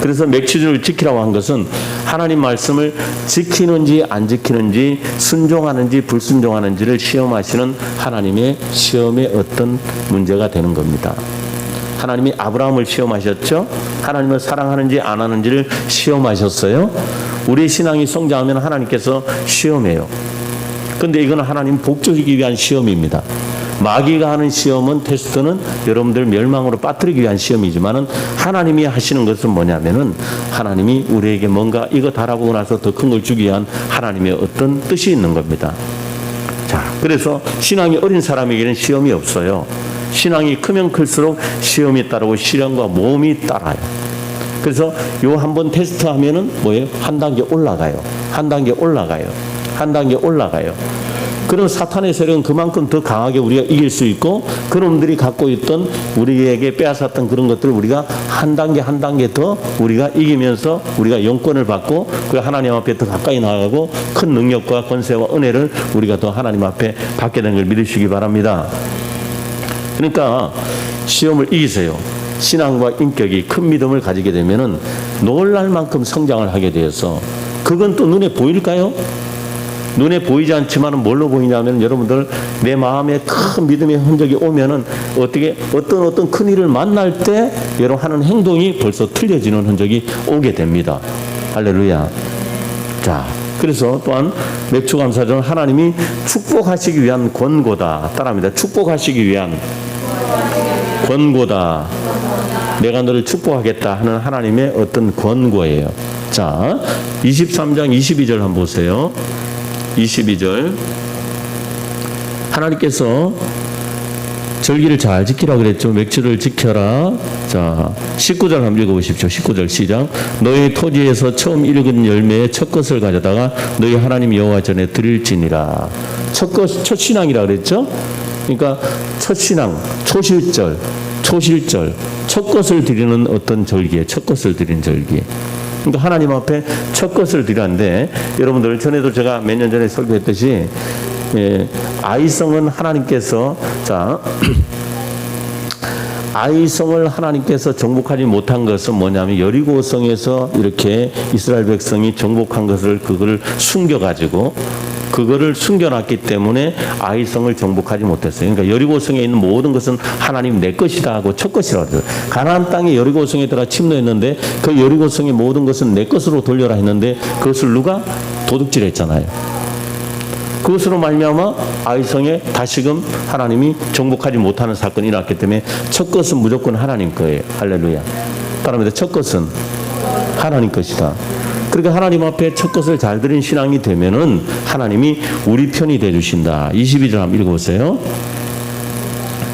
그래서 맥주를 지키라고 한 것은 하나님 말씀을 지키는지 안 지키는지, 순종하는지 불순종하는지를 시험하시는 하나님의 시험의 어떤 문제가 되는 겁니다. 하나님이 아브라함을 시험하셨죠. 하나님을 사랑하는지 안 하는지를 시험하셨어요. 우리의 신앙이 성장하면 하나님께서 시험해요. 근데 이건 하나님 복주시기 위한 시험입니다. 마귀가 하는 시험은, 테스트는 여러분들 멸망으로 빠뜨리기 위한 시험이지만은 하나님이 하시는 것은 뭐냐면은 하나님이 우리에게 뭔가 이거 달아보고 나서 더 큰 걸 주기 위한 하나님의 어떤 뜻이 있는 겁니다. 자, 그래서 신앙이 어린 사람에게는 시험이 없어요. 신앙이 크면 클수록 시험이 따르고 시련과 모험이 따라요. 그래서 요 한번 테스트 하면은 뭐예요? 한 단계 올라가요. 한 단계 올라가요. 한 단계 올라가요. 그런 사탄의 세력은 그만큼 더 강하게 우리가 이길 수 있고, 그놈들이 갖고 있던 우리에게 빼앗았던 그런 것들을 우리가 한 단계 한 단계 더 우리가 이기면서 우리가 영권을 받고, 그 하나님 앞에 더 가까이 나가고 큰 능력과 권세와 은혜를 우리가 더 하나님 앞에 받게 되는 걸 믿으시기 바랍니다. 그러니까 시험을 이기세요. 신앙과 인격이 큰 믿음을 가지게 되면은 놀랄 만큼 성장을 하게 되어서, 그건 또 눈에 보일까요? 눈에 보이지 않지만 뭘로 보이냐면, 여러분들 내 마음에 큰 믿음의 흔적이 오면은 어떤 큰 일을 만날 때 여러분 하는 행동이 벌써 틀려지는 흔적이 오게 됩니다. 할렐루야. 자, 그래서 또한 맥주감사절은 하나님이 축복하시기 위한 권고다. 따라합니다. 축복하시기 위한 권고다. 내가 너를 축복하겠다 하는 하나님의 어떤 권고예요. 자, 23장 22절 한번 보세요. 22절. 하나님께서 절기를 잘 지키라 그랬죠. 맥주를 지켜라. 자, 19절 한번 읽어보십시오. 19절 시작. 너희 토지에서 처음 익은 열매의 첫 것을 가져다가 너희 하나님 여호와 전에 드릴지니라. 첫 신앙이라 그랬죠. 그러니까 첫 신앙, 초실절, 첫 것을 드리는 어떤 절기에, 첫 것을 드리는 절기. 그러니까 하나님 앞에 첫 것을 드리는데, 여러분들 전에도 제가 몇 년 전에 설교했듯이, 아이성은 하나님께서, 자, 아이성을 하나님께서 정복하지 못한 것은 뭐냐면, 여리고성에서 이렇게 이스라엘 백성이 정복한 것을 그거를 숨겨가지고, 그거를 숨겨놨기 때문에 아이성을 정복하지 못했어요. 그러니까 여리고성에 있는 모든 것은 하나님 내 것이다 하고 첫 것이라고 했어요. 가나안 땅에 여리고성에 들어가 침노했는데 그 여리고성의 모든 것은 내 것으로 돌려라 했는데 그것을 누가 도둑질했잖아요. 그것으로 말미암아 아이성에 다시금 하나님이 정복하지 못하는 사건이 일어났기 때문에 첫 것은 무조건 하나님 거예요. 할렐루야. 따라합니다. 첫 것은 하나님 것이다. 그러니까 하나님 앞에 첫 것을 잘 드린 신앙이 되면은 하나님이 우리 편이 돼 주신다. 22절 한번 읽어보세요.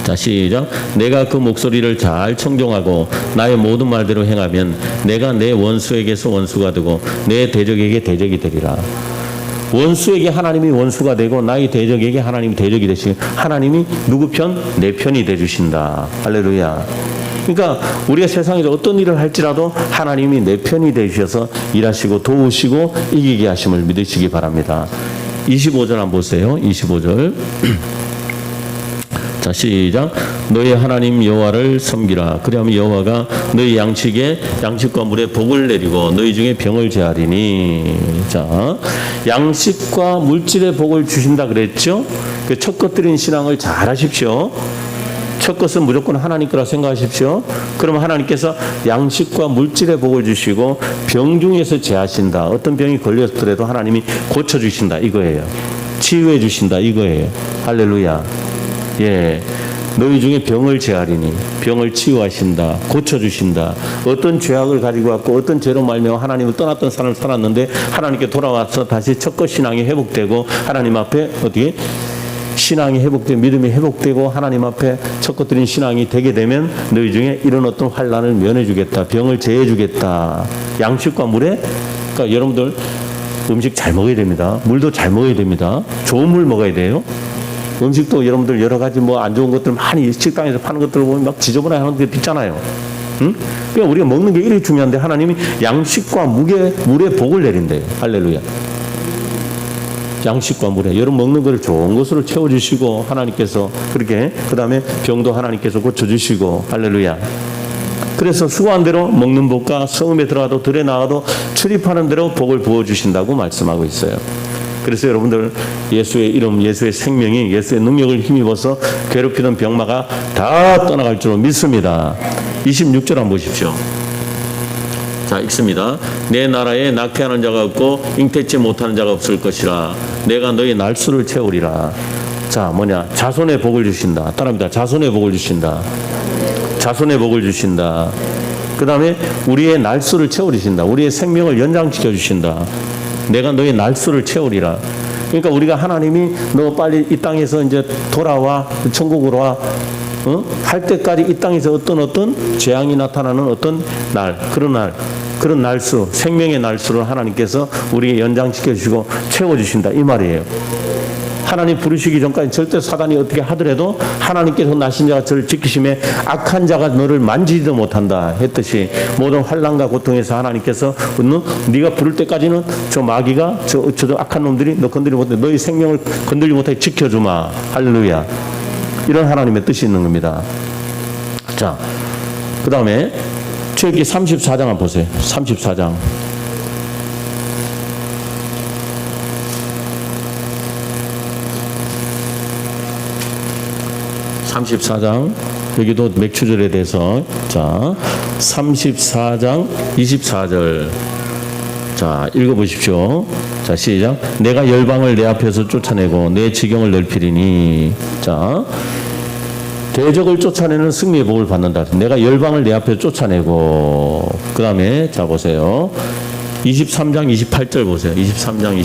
자, 시작. 내가 그 목소리를 잘 청종하고 나의 모든 말대로 행하면 내가 내 원수에게서 원수가 되고 내 대적에게 대적이 되리라. 원수에게 하나님이 원수가 되고 나의 대적에게 하나님이 대적이 되시고 하나님이 누구 편? 내 편이 되주신다. 할렐루야. 그러니까 우리가 세상에서 어떤 일을 할지라도 하나님이 내 편이 되셔서 일하시고 도우시고 이기게 하심을 믿으시기 바랍니다. 25절 한번 보세요. 25절. 자, 시작. 너희 하나님 여호와를 섬기라. 그리하면 여호와가 너희 양식과 물에 복을 내리고 너희 중에 병을 제하리니. 자, 양식과 물질의 복을 주신다 그랬죠. 그 첫 것들인 신앙을 잘 하십시오. 첫 것은 무조건 하나님 거라 생각하십시오. 그러면 하나님께서 양식과 물질의 복을 주시고 병 중에서 제하신다. 어떤 병이 걸렸더라도 하나님이 고쳐주신다 이거예요. 치유해 주신다 이거예요. 할렐루야. 예, 너희 중에 병을 제하리니 병을 치유하신다. 고쳐주신다. 어떤 죄악을 가지고 왔고 어떤 죄로 말미암아 하나님을 떠났던 사람을 살았는데 하나님께 돌아와서 다시 첫것 신앙이 회복되고 하나님 앞에 어떻게 신앙이 회복되고 믿음이 회복되고 하나님 앞에 첫것들인 신앙이 되게 되면 너희 중에 이런 어떤 환난을 면해주겠다. 병을 제해주겠다. 양식과 물에 그러니까 여러분들 음식 잘 먹어야 됩니다. 물도 잘 먹어야 됩니다. 좋은 물 먹어야 돼요. 음식도 여러분들 여러 가지 뭐 안 좋은 것들 많이 식당에서 파는 것들 보면 막 지저분하게 하는 게 있잖아요. 응? 그러니까 우리가 먹는 게 이렇게 중요한데 하나님이 양식과 물에 복을 내린대요. 할렐루야. 양식과 물에 여러분 먹는 것을 좋은 것으로 채워주시고 하나님께서 그렇게 그 다음에 병도 하나님께서 고쳐주시고 할렐루야. 그래서 수고한 대로 먹는 복과 성읍에 들어가도 들에 나가도 출입하는 대로 복을 부어주신다고 말씀하고 있어요. 그래서 여러분들 예수의 이름, 예수의 생명이 예수의 능력을 힘입어서 괴롭히던 병마가 다 떠나갈 줄로 믿습니다. 26절 한번 보십시오. 자, 읽습니다. 내 나라에 낙태하는 자가 없고 잉태치 못하는 자가 없을 것이라. 내가 너희 날수를 채우리라. 자, 뭐냐? 자손의 복을 주신다. 따라합니다. 자손의 복을 주신다. 자손의 복을 주신다. 그 다음에 우리의 날수를 채우리신다. 우리의 생명을 연장시켜 주신다. 내가 너희 날수를 채우리라. 그러니까 우리가 하나님이 너 빨리 이 땅에서 이제 돌아와 천국으로 와 할 때까지 이 땅에서 어떤 재앙이 나타나는 어떤 날 그런 날수 생명의 날수를 하나님께서 우리에게 연장시켜 주시고 채워 주신다 이 말이에요. 하나님 부르시기 전까지 절대 사단이 어떻게 하더라도 하나님께서 나신 자가 저를 지키심에 악한 자가 너를 만지지도 못한다 했듯이 모든 환난과 고통에서 하나님께서 네가 부를 때까지는 저 마귀가 저 악한 놈들이 너 건드리지 못해 너희 생명을 건들지 못하게 지켜주마. 할렐루야. 이런 하나님의 뜻이 있는 겁니다. 자, 그 다음에 출애굽기 34장 한번 보세요. 34장. 34장 여기도 맥추절에 대해서 자 34장 24절 자 읽어보십시오. 자 시작. 내가 열방을 내 앞에서 쫓아내고 내 지경을 넓히리니. 자 대적을 쫓아내는 승리의 복을 받는다. 내가 열방을 내 앞에서 쫓아내고 그 다음에 자 보세요. 23장 28절 보세요. 23장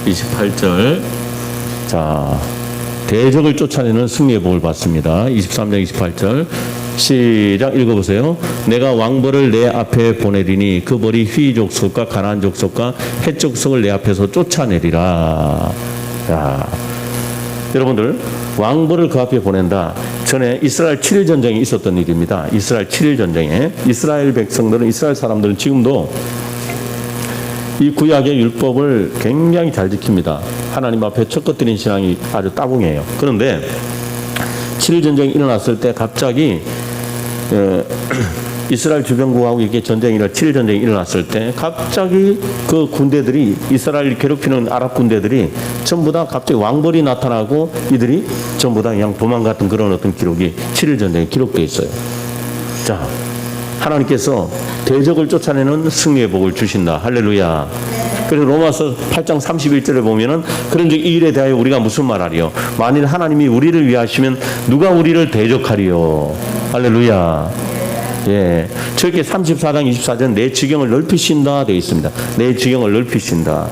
28절 자 대적을 쫓아내는 승리의 복을 받습니다. 23장 28절 시작 읽어보세요. 내가 왕벌을 내 앞에 보내리니 그 벌이 휘 족속과 가나안 족속과 헷 족속을 내 앞에서 쫓아내리라. 자, 여러분들 왕벌을 그 앞에 보낸다. 전에 이스라엘 7일 전쟁이 있었던 일입니다. 이스라엘 7일 전쟁에 이스라엘 백성들은 이스라엘 사람들은 지금도 이 구약의 율법을 굉장히 잘 지킵니다. 하나님 앞에 첫 것들인 신앙이 아주 따봉이에요. 그런데 7일 전쟁이 일어났을 때 갑자기 이스라엘 주변국하고 이게 전쟁이라 7일 전쟁이 일어났을 때 갑자기 그 군대들이 이스라엘 괴롭히는 아랍 군대들이 전부 다 갑자기 왕벌이 나타나고 이들이 전부 다 그냥 도망갔던 그런 어떤 기록이 7일 전쟁에 기록되어 있어요. 자, 하나님께서 대적을 쫓아내는 승리의 복을 주신다. 할렐루야. 그래서 로마서 8장 31절에 보면은 그런즉 이 일에 대하여 우리가 무슨 말하리요? 만일 하나님이 우리를 위하시면 누가 우리를 대적하리요? 할렐루야. 예. 저렇게 34장 24절 내 지경을 넓히신다 되어 있습니다. 내 지경을 넓히신다.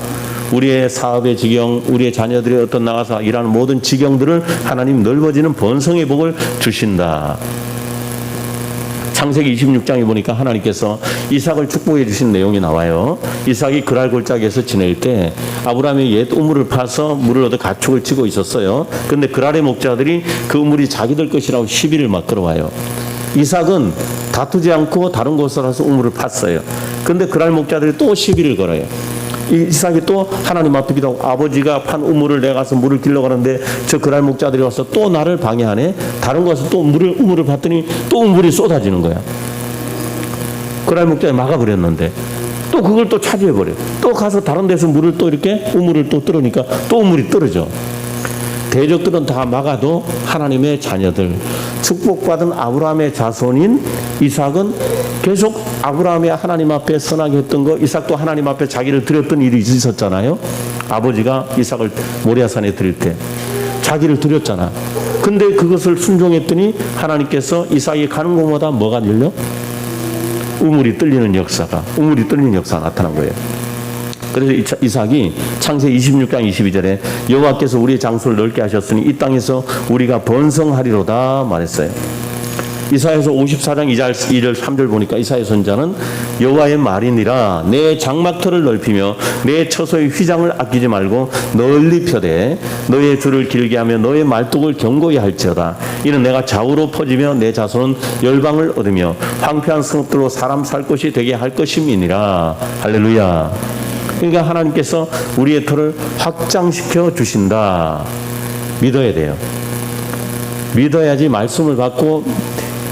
우리의 사업의 지경, 우리의 자녀들이 어떤 나가서 일하는 모든 지경들을 하나님 넓어지는 번성의 복을 주신다. 창세기 26장에 보니까 하나님께서 이삭을 축복해 주신 내용이 나와요. 이삭이 그랄 골짜기에서 지낼 때 아브라함이 옛 우물을 파서 물을 얻어 가축을 치고 있었어요. 그런데 그랄의 목자들이 그 우물이 자기들 것이라고 시비를 막 걸어와요. 이삭은 다투지 않고 다른 곳으로 가서 우물을 팠어요. 그런데 그랄 목자들이 또 시비를 걸어요. 이삭이 또 하나님 앞에 기도하고, 아버지가 판 우물을 내가 가서 물을 길러 가는데 저 그랄 목자들이 와서 또 나를 방해하네. 다른 곳에서 또 우물을 봤더니 또 우물이 쏟아지는 거야. 그랄 목자에 막아버렸는데 또 그걸 또 차지해버려. 또 가서 다른 데서 물을 또 이렇게 우물을 또 뚫으니까 또 우물이 떨어져. 대적들은 다 막아도 하나님의 자녀들, 축복받은 아브라함의 자손인 이삭은 계속 아브라함이 하나님 앞에 선하게 했던 거, 이삭도 하나님 앞에 자기를 드렸던 일이 있었잖아요. 아버지가 이삭을 모리아산에 드릴 때 자기를 드렸잖아. 근데 그것을 순종했더니 하나님께서 이삭이 가는 곳마다 뭐가 열려? 우물이 뚫리는 역사가 나타난 거예요. 그래서 이삭이 창세기 26장 22절에 여호와께서 우리의 장소를 넓게 하셨으니 이 땅에서 우리가 번성하리로다 말했어요. 이사야서 54장 2절 3절 보니까 이사야 선자는 여호와의 말이니라 내 장막터를 넓히며 내 처소의 휘장을 아끼지 말고 널리 펴되 너의 줄을 길게 하며 너의 말뚝을 견고히 할지어다. 이는 내가 좌우로 퍼지며 내 자손은 열방을 얻으며 황폐한 성읍들로 사람 살 곳이 되게 할 것임이니라. 할렐루야. 그러니까 하나님께서 우리의 터를 확장시켜 주신다. 믿어야 돼요. 믿어야지 말씀을 받고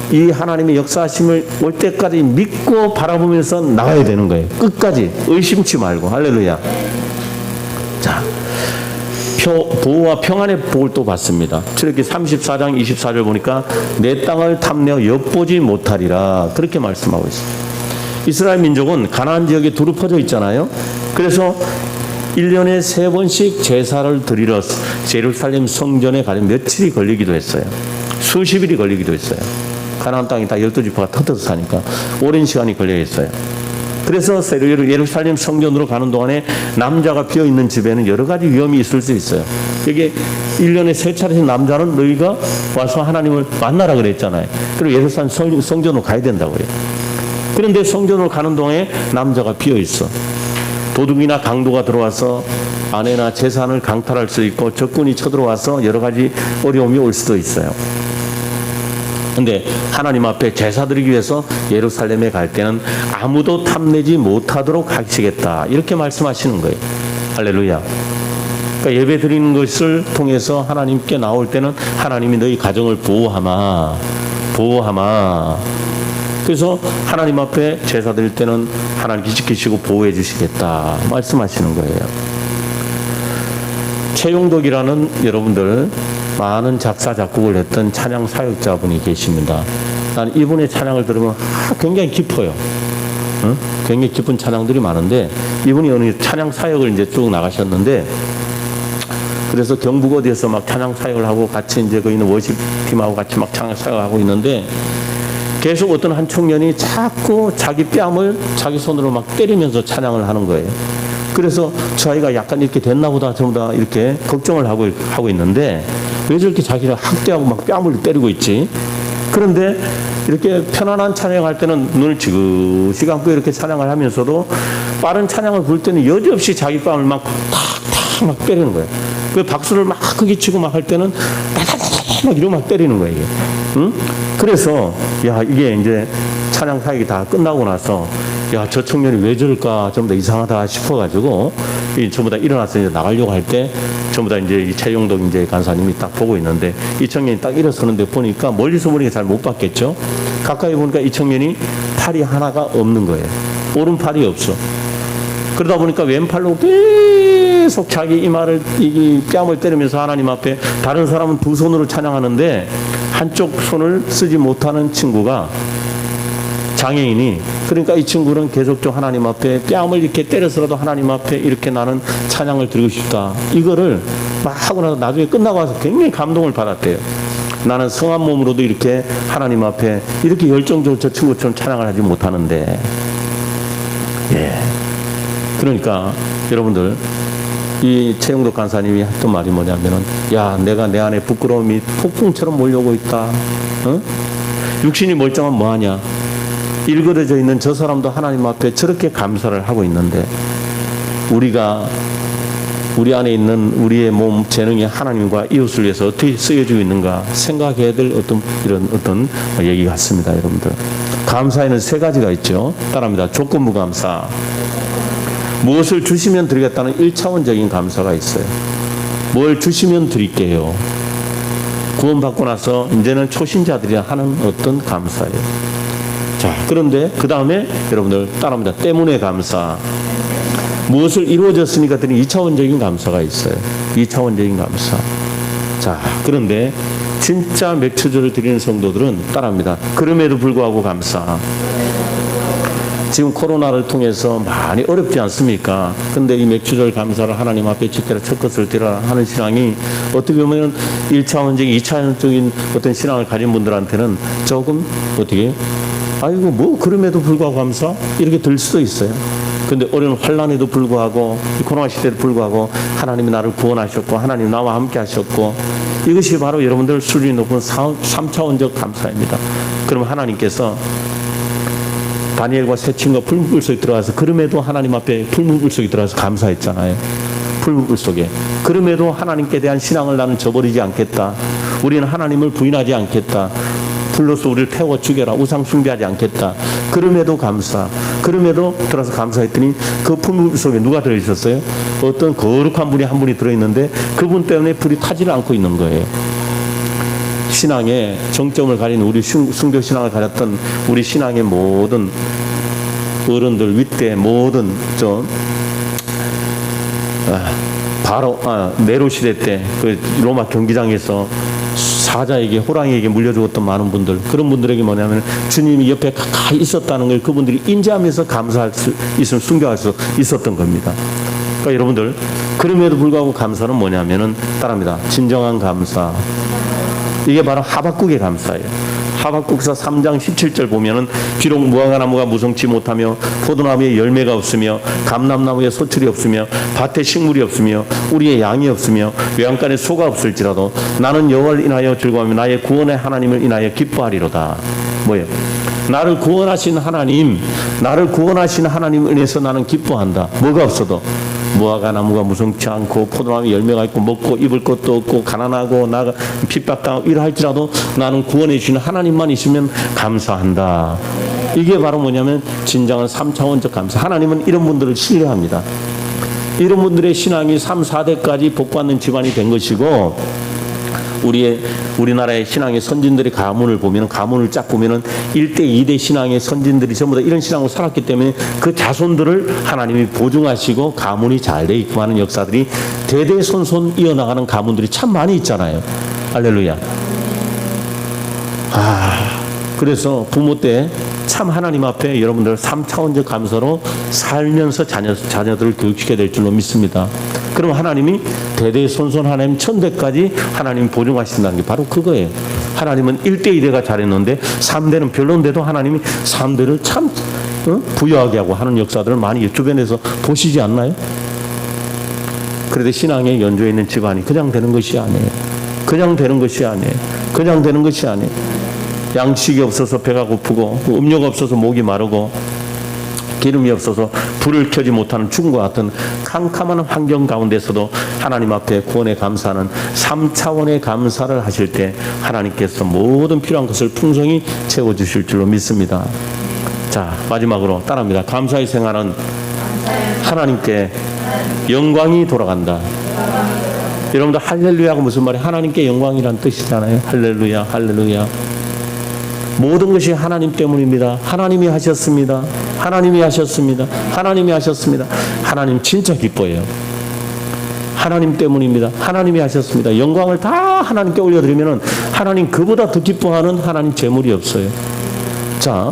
이 하나님의 역사하심을 올 때까지 믿고 바라보면서 나가야 되는 거예요. 끝까지 의심치 말고. 할렐루야. 자, 보호와 평안의 복을 또 받습니다. 출애굽기 34장 24절 보니까 내 땅을 탐내어 엿보지 못하리라. 그렇게 말씀하고 있습니다. 이스라엘 민족은 가나안 지역에 두루 퍼져 있잖아요. 그래서 1년에 3번씩 제사를 드리러 예루살렘 성전에 가려면 며칠이 걸리기도 했어요. 수십일이 걸리기도 했어요. 가나안 땅이 다 12지파가 터져서 사니까 오랜 시간이 걸려 있어요. 그래서 예루살렘 성전으로 가는 동안에 남자가 비어있는 집에는 여러 가지 위험이 있을 수 있어요. 이게 1년에 3차례씩 남자는 너희가 와서 하나님을 만나라 그랬잖아요. 그리고 예루살렘 성전으로 가야 된다고 그래요. 그런데 성전으로 가는 동안에 남자가 비어있어. 도둑이나 강도가 들어와서 아내나 재산을 강탈할 수 있고 적군이 쳐들어와서 여러 가지 어려움이 올 수도 있어요. 근데 하나님 앞에 제사 드리기 위해서 예루살렘에 갈 때는 아무도 탐내지 못하도록 하시겠다. 이렇게 말씀하시는 거예요. 할렐루야. 그러니까 예배 드리는 것을 통해서 하나님께 나올 때는 하나님이 너희 가정을 보호하마. 그래서 하나님 앞에 제사 드릴 때는 하나님께 지키시고 보호해 주시겠다 말씀하시는 거예요. 최용덕이라는 여러분들 많은 작사 작곡을 했던 찬양 사역자분이 계십니다. 난 이분의 찬양을 들으면 굉장히 깊어요. 굉장히 깊은 찬양들이 많은데 이분이 어느 찬양 사역을 이제 쭉 나가셨는데 그래서 경북 어디에서 막 찬양 사역을 하고 같이 이제 그 있는 워십팀하고 같이 막 찬양 사역을 하고 있는데 계속 어떤 한 청년이 자꾸 자기 뺨을 자기 손으로 막 때리면서 찬양을 하는 거예요. 그래서 저희가 약간 이렇게 됐나 보다 전부 다 이렇게 걱정을 하고 있는데 왜 저렇게 자기를 학대하고 막 뺨을 때리고 있지? 그런데 이렇게 편안한 찬양할 때는 눈을 지그시 감고 이렇게 찬양을 하면서도 빠른 찬양을 부를 때는 여지없이 자기 뺨을 막 탁탁 막 때리는 거예요. 그 박수를 막 크게 치고 막 할 때는 막 이러고 막 때리는 거예요. 응? 그래서 야 이게 이제 찬양 사역이 다 끝나고 나서 야 저 청년이 왜 저럴까 좀 더 이상하다 싶어가지고 전부 다 일어나서 이제 나가려고 할 때 전부 다 이제 이 최용덕 이제 간사님이 딱 보고 있는데 이 청년이 딱 일어서는데 보니까 멀리서 보니까 잘 못 봤겠죠. 가까이 보니까 이 청년이 팔이 하나가 없는 거예요. 오른팔이 없어. 그러다 보니까 왼팔로 계속 자기 이마를 이 뺨을 때리면서 하나님 앞에 다른 사람은 두 손으로 찬양하는데 한쪽 손을 쓰지 못하는 친구가 장애인이 그러니까 이 친구는 계속 좀 하나님 앞에 뺨을 이렇게 때려서라도 하나님 앞에 이렇게 나는 찬양을 드리고 싶다. 이거를 막 하고 나서 나중에 끝나고 와서 굉장히 감동을 받았대요. 나는 성한 몸으로도 이렇게 하나님 앞에 이렇게 열정적으로 저 친구처럼 찬양을 하지 못하는데 예. 그러니까 여러분들 이 최용덕 간사님이 했던 말이 뭐냐면은 야 내가 내 안에 부끄러움이 폭풍처럼 몰려오고 있다. 어? 육신이 멀쩡하면 뭐하냐? 일그러져 있는 저 사람도 하나님 앞에 저렇게 감사를 하고 있는데 우리가 우리 안에 있는 우리의 몸 재능이 하나님과 이웃을 위해서 어떻게 쓰여지고 있는가 생각해야 될 어떤 얘기 같습니다. 여러분들, 감사에는 세 가지가 있죠. 따라합니다. 조건부 감사, 무엇을 주시면 드리겠다는 1차원적인 감사가 있어요. 뭘 주시면 드릴게요. 구원받고 나서 이제는 초신자들이 하는 어떤 감사예요. 자, 그런데 그 다음에 여러분들 따라합니다. 때문에 감사, 무엇을 이루어졌으니까 드리는 2차원적인 감사가 있어요. 2차원적인 감사. 자, 그런데 진짜 맥주절을 드리는 성도들은 따라합니다. 그럼에도 불구하고 감사. 지금 코로나를 통해서 많이 어렵지 않습니까? 근데 이 맥주절 감사를 하나님 앞에 지켜라, 첫 것을 드려라 하는 신앙이 어떻게 보면 1차원적인, 2차원적인 어떤 신앙을 가진 분들한테는 조금 어떻게, 아이고 뭐 그럼에도 불구하고 감사? 이렇게 들 수도 있어요. 근데 어려운 환난에도 불구하고, 이 코로나 시대에도 불구하고 하나님이 나를 구원하셨고 하나님 나와 함께 하셨고, 이것이 바로 여러분들 수준이 높은 3차원적 감사입니다. 그럼 하나님께서 다니엘과 새친과 풀무불 속에 들어가서 그럼에도 하나님 앞에 풀무불 속에 들어가서 감사했잖아요. 풀무불 속에. 그럼에도 하나님께 대한 신앙을 나는 저버리지 않겠다. 우리는 하나님을 부인하지 않겠다. 불로서 우리를 태워 죽여라. 우상 숭배하지 않겠다. 그럼에도 감사. 그럼에도 들어서 감사했더니 그 풀무불 속에 누가 들어있었어요? 어떤 거룩한 분이 한 분이 들어있는데 그분 때문에 불이 타지를 않고 있는 거예요. 신앙의 정점을 가진 우리 순교 신앙을 가졌던 우리 신앙의 모든 어른들, 윗대 모든 바로 네로 시대 때 그 로마 경기장에서 사자에게, 호랑이에게 물려 죽었던 많은 분들, 그런 분들에게 뭐냐면 주님이 옆에 가까이 있었다는 걸 그분들이 인지하면서 감사할 수 있으면 순교할 수 있었던 겁니다. 그러니까 여러분들, 그럼에도 불구하고 감사는 뭐냐면은 따라합니다. 진정한 감사. 이게 바로 하박국의 감사예요. 하박국서 3장 17절 보면은 비록 무화과나무가 무성치 못하며 포도나무에 열매가 없으며 감람나무에 소출이 없으며 밭에 식물이 없으며 우리의 양이 없으며 외양간에 소가 없을지라도 나는 여호와를 인하여 즐거워하며 나의 구원의 하나님을 인하여 기뻐하리로다. 뭐예요? 나를 구원하신 하나님, 나를 구원하신 하나님을 인해서 나는 기뻐한다. 뭐가 없어도, 무화과나무가 무성치 않고 포도나무에 열매가 있고 먹고 입을 것도 없고 가난하고 나가 핍박당하고 이러할지라도 나는 구원해 주시는 하나님만 있으면 감사한다. 이게 바로 뭐냐면 진정한 3차원적 감사. 하나님은 이런 분들을 신뢰합니다. 이런 분들의 신앙이 3, 4대까지 복받는 집안이 된 것이고, 우리나라의 신앙의 선진들의 가문을 보면, 가문을 쫙 보면은 1대, 2대 신앙의 선진들이 전부 다 이런 신앙으로 살았기 때문에 그 자손들을 하나님이 보증하시고 가문이 잘 돼 있고 하는 역사들이 대대손손 이어나가는 가문들이 참 많이 있잖아요. 할렐루야. 그래서 부모 때 참 하나님 앞에 여러분들 3차원적 감사로 살면서 자녀들을 교육시켜야 될 줄로 믿습니다. 그럼 하나님이 대대손손 하나님 천대까지 하나님 보증하신다는 게 바로 그거예요. 하나님은 1대 2대가 잘했는데 3대는 별론데도 하나님이 3대를 참 부유하게 하고 하는 역사들을 많이 주변에서 보시지 않나요? 그래도 신앙의 연조에 있는 집안이 그냥 되는 것이 아니에요. 그냥 되는 것이 아니에요. 그냥 되는 것이 아니에요. 양식이 없어서 배가 고프고 음료가 없어서 목이 마르고 기름이 없어서 불을 켜지 못하는 죽음과 같은 캄캄한 환경 가운데서도 하나님 앞에 구원에 감사하는 3차원의 감사를 하실 때 하나님께서 모든 필요한 것을 풍성히 채워주실 줄로 믿습니다. 자, 마지막으로 따라합니다. 감사의 생활은 하나님께 영광이 돌아간다. 여러분들 할렐루야가 무슨 말이에요? 하나님께 영광이란 뜻이잖아요. 할렐루야, 할렐루야. 모든 것이 하나님 때문입니다. 하나님이 하셨습니다. 하나님이 하셨습니다. 하나님이 하셨습니다. 하나님 진짜 기뻐해요. 하나님 때문입니다. 하나님이 하셨습니다. 영광을 다 하나님께 올려드리면은 하나님 그보다 더 기뻐하는 하나님 재물이 없어요. 자,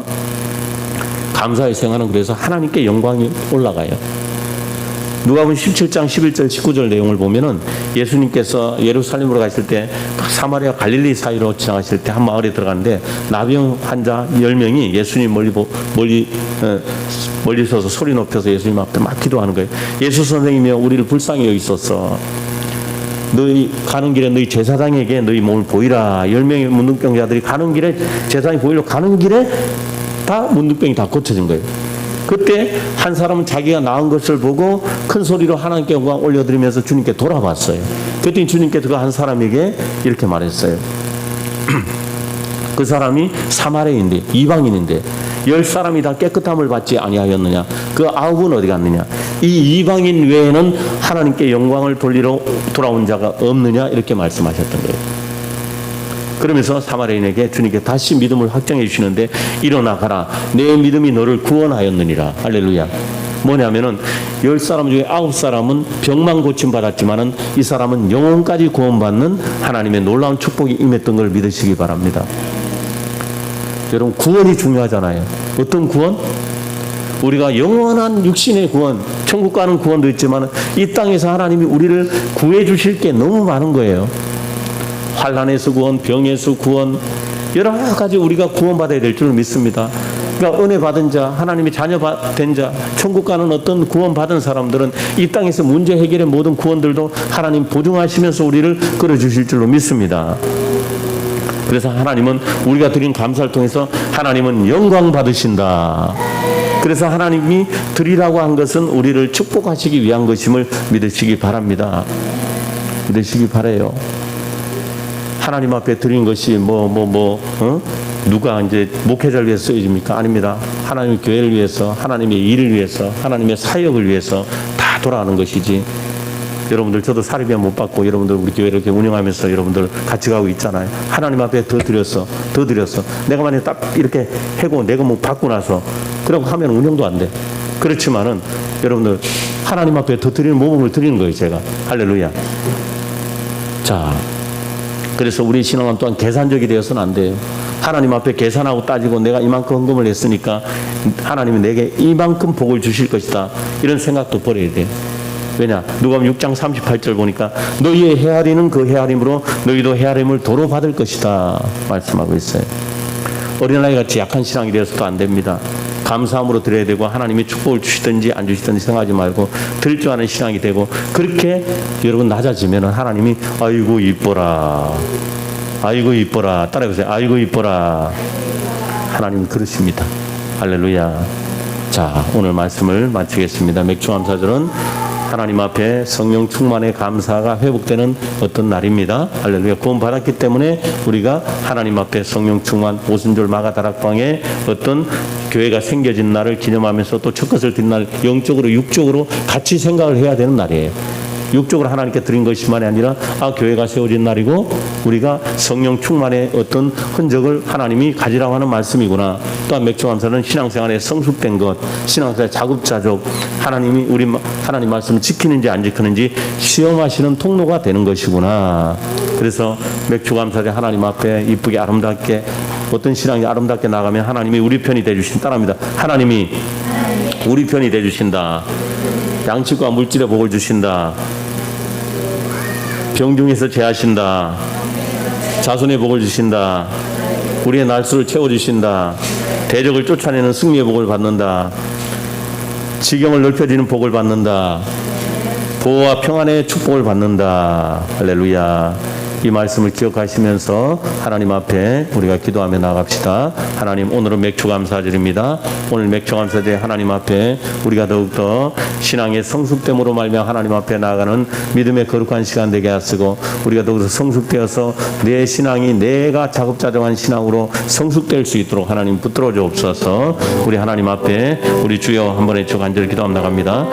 감사의 생활은 그래서 하나님께 영광이 올라가요. 누가복음 17장 11절 19절 내용을 보면은 예수님께서 예루살렘으로 가실 때 사마리아 갈릴리 사이로 지나가실 때 한 마을에 들어갔는데 나병 환자 10명이 예수님 멀리 서서 소리 높여서 예수님 앞에 막 기도하는 거예요. 예수 선생님이여 우리를 불쌍히 여기소서. 너희 가는 길에 너희 제사장에게 너희 몸을 보이라. 10명의 문둥병자들이 가는 길에 제사장이 보이려고 가는 길에 다 문둥병이 다 고쳐진 거예요. 그때 한 사람은 자기가 낳은 것을 보고 큰 소리로 하나님께 영광 올려드리면서 주님께 돌아봤어요. 그때 주님께서 그 한 사람에게 이렇게 말했어요. 그 사람이 사마리아인데, 이방인인데 10사람이 다 깨끗함을 받지 아니하였느냐? 그 9은 어디 갔느냐? 이 이방인 외에는 하나님께 영광을 돌리러 돌아온 자가 없느냐? 이렇게 말씀하셨던 거예요. 그러면서 사마리아인에게 주님께 다시 믿음을 확정해 주시는데, 일어나 가라, 내 믿음이 너를 구원하였느니라. 할렐루야. 뭐냐면은 10사람 중에 9사람은 병만 고침받았지만은 이 사람은 영혼까지 구원받는 하나님의 놀라운 축복이 임했던 걸 믿으시기 바랍니다. 여러분, 구원이 중요하잖아요. 어떤 구원? 우리가 영원한 육신의 구원, 천국 가는 구원도 있지만 이 땅에서 하나님이 우리를 구해 주실 게 너무 많은 거예요. 환난에서 구원, 병에서 구원, 여러 가지 우리가 구원받아야 될 줄 믿습니다. 그러니까 은혜 받은 자, 하나님의 자녀 된 자, 천국 가는 어떤 구원받은 사람들은 이 땅에서 문제 해결의 모든 구원들도 하나님 보증하시면서 우리를 끌어주실 줄로 믿습니다. 그래서 하나님은 우리가 드린 감사를 통해서 하나님은 영광 받으신다. 그래서 하나님이 드리라고 한 것은 우리를 축복하시기 위한 것임을 믿으시기 바랍니다. 믿으시기 바라요. 하나님 앞에 드린 것이 누가 이제 목회자를 위해서 쓰여집니까? 아닙니다. 하나님의 교회를 위해서, 하나님의 일을 위해서, 하나님의 사역을 위해서 다 돌아가는 것이지. 여러분들, 저도 사립비만 못 받고 여러분들 우리 교회를 이렇게 운영하면서 여러분들 같이 가고 있잖아요. 하나님 앞에 더 드렸어. 내가 만약에 딱 이렇게 하고 내가 뭐 받고 나서 그러고 하면 운영도 안 돼. 그렇지만은 여러분들, 하나님 앞에 더 드리는 모범을 드리는 거예요, 제가. 할렐루야. 자, 그래서 우리 신앙은 또한 계산적이 되어서는 안 돼요. 하나님 앞에 계산하고 따지고 내가 이만큼 헌금을 했으니까 하나님이 내게 이만큼 복을 주실 것이다, 이런 생각도 버려야 돼요. 왜냐? 누가복음 6장 38절 보니까 너희의 헤아리는 그 헤아림으로 너희도 헤아림을 도로 받을 것이다 말씀하고 있어요. 어린아이 같이 약한 신앙이 되어서도 안 됩니다. 감사함으로 드려야 되고, 하나님이 축복을 주시든지 안 주시든지 생각하지 말고 드릴 줄 아는 신앙이 되고, 그렇게 여러분 낮아지면 하나님이 아이고 이뻐라, 아이고 이뻐라, 따라해보세요. 아이고 이뻐라. 하나님 그러십니다. 할렐루야. 자, 오늘 말씀을 마치겠습니다. 맥주감사절은 하나님 앞에 성령 충만의 감사가 회복되는 어떤 날입니다. 할렐루야. 구원 받았기 때문에 우리가 하나님 앞에 성령 충만, 오순절 마가다락방에 어떤 교회가 생겨진 날을 기념하면서 또 첫 것을 든 날, 영적으로 육적으로 같이 생각을 해야 되는 날이에요. 육적으로 하나님께 드린 것이만이 아니라 교회가 세워진 날이고 우리가 성령 충만의 어떤 흔적을 하나님이 가지라고 하는 말씀이구나. 또한 맥주감사는 신앙생활에 성숙된 것, 신앙생활 자급자족, 하나님이 우리 하나님 말씀을 지키는지 안 지키는지 시험하시는 통로가 되는 것이구나. 그래서 맥주감사제 하나님 앞에 이쁘게 아름답게, 어떤 신앙이 아름답게 나가면 하나님이 우리 편이 되주신, 따라합니다. 하나님이 우리 편이 되주신다. 양식과 물질의 복을 주신다. 병중에서 제하신다. 자손의 복을 주신다. 우리의 날수를 채워주신다. 대적을 쫓아내는 승리의 복을 받는다. 지경을 넓혀지는 복을 받는다. 보호와 평안의 축복을 받는다. 할렐루야. 이 말씀을 기억하시면서 하나님 앞에 우리가 기도하며 나갑시다. 하나님, 오늘은 맥주감사절입니다. 오늘 맥주감사절 하나님 앞에 우리가 더욱더 신앙의 성숙됨으로 말미암아 하나님 앞에 나아가는 믿음의 거룩한 시간 되게 하시고, 우리가 더욱더 성숙되어서 내 신앙이 내가 자급자족한 신앙으로 성숙될 수 있도록 하나님 붙들어 주옵소서. 우리 하나님 앞에 우리 주여 한번 외쳐 간절히 기도하며 나갑니다.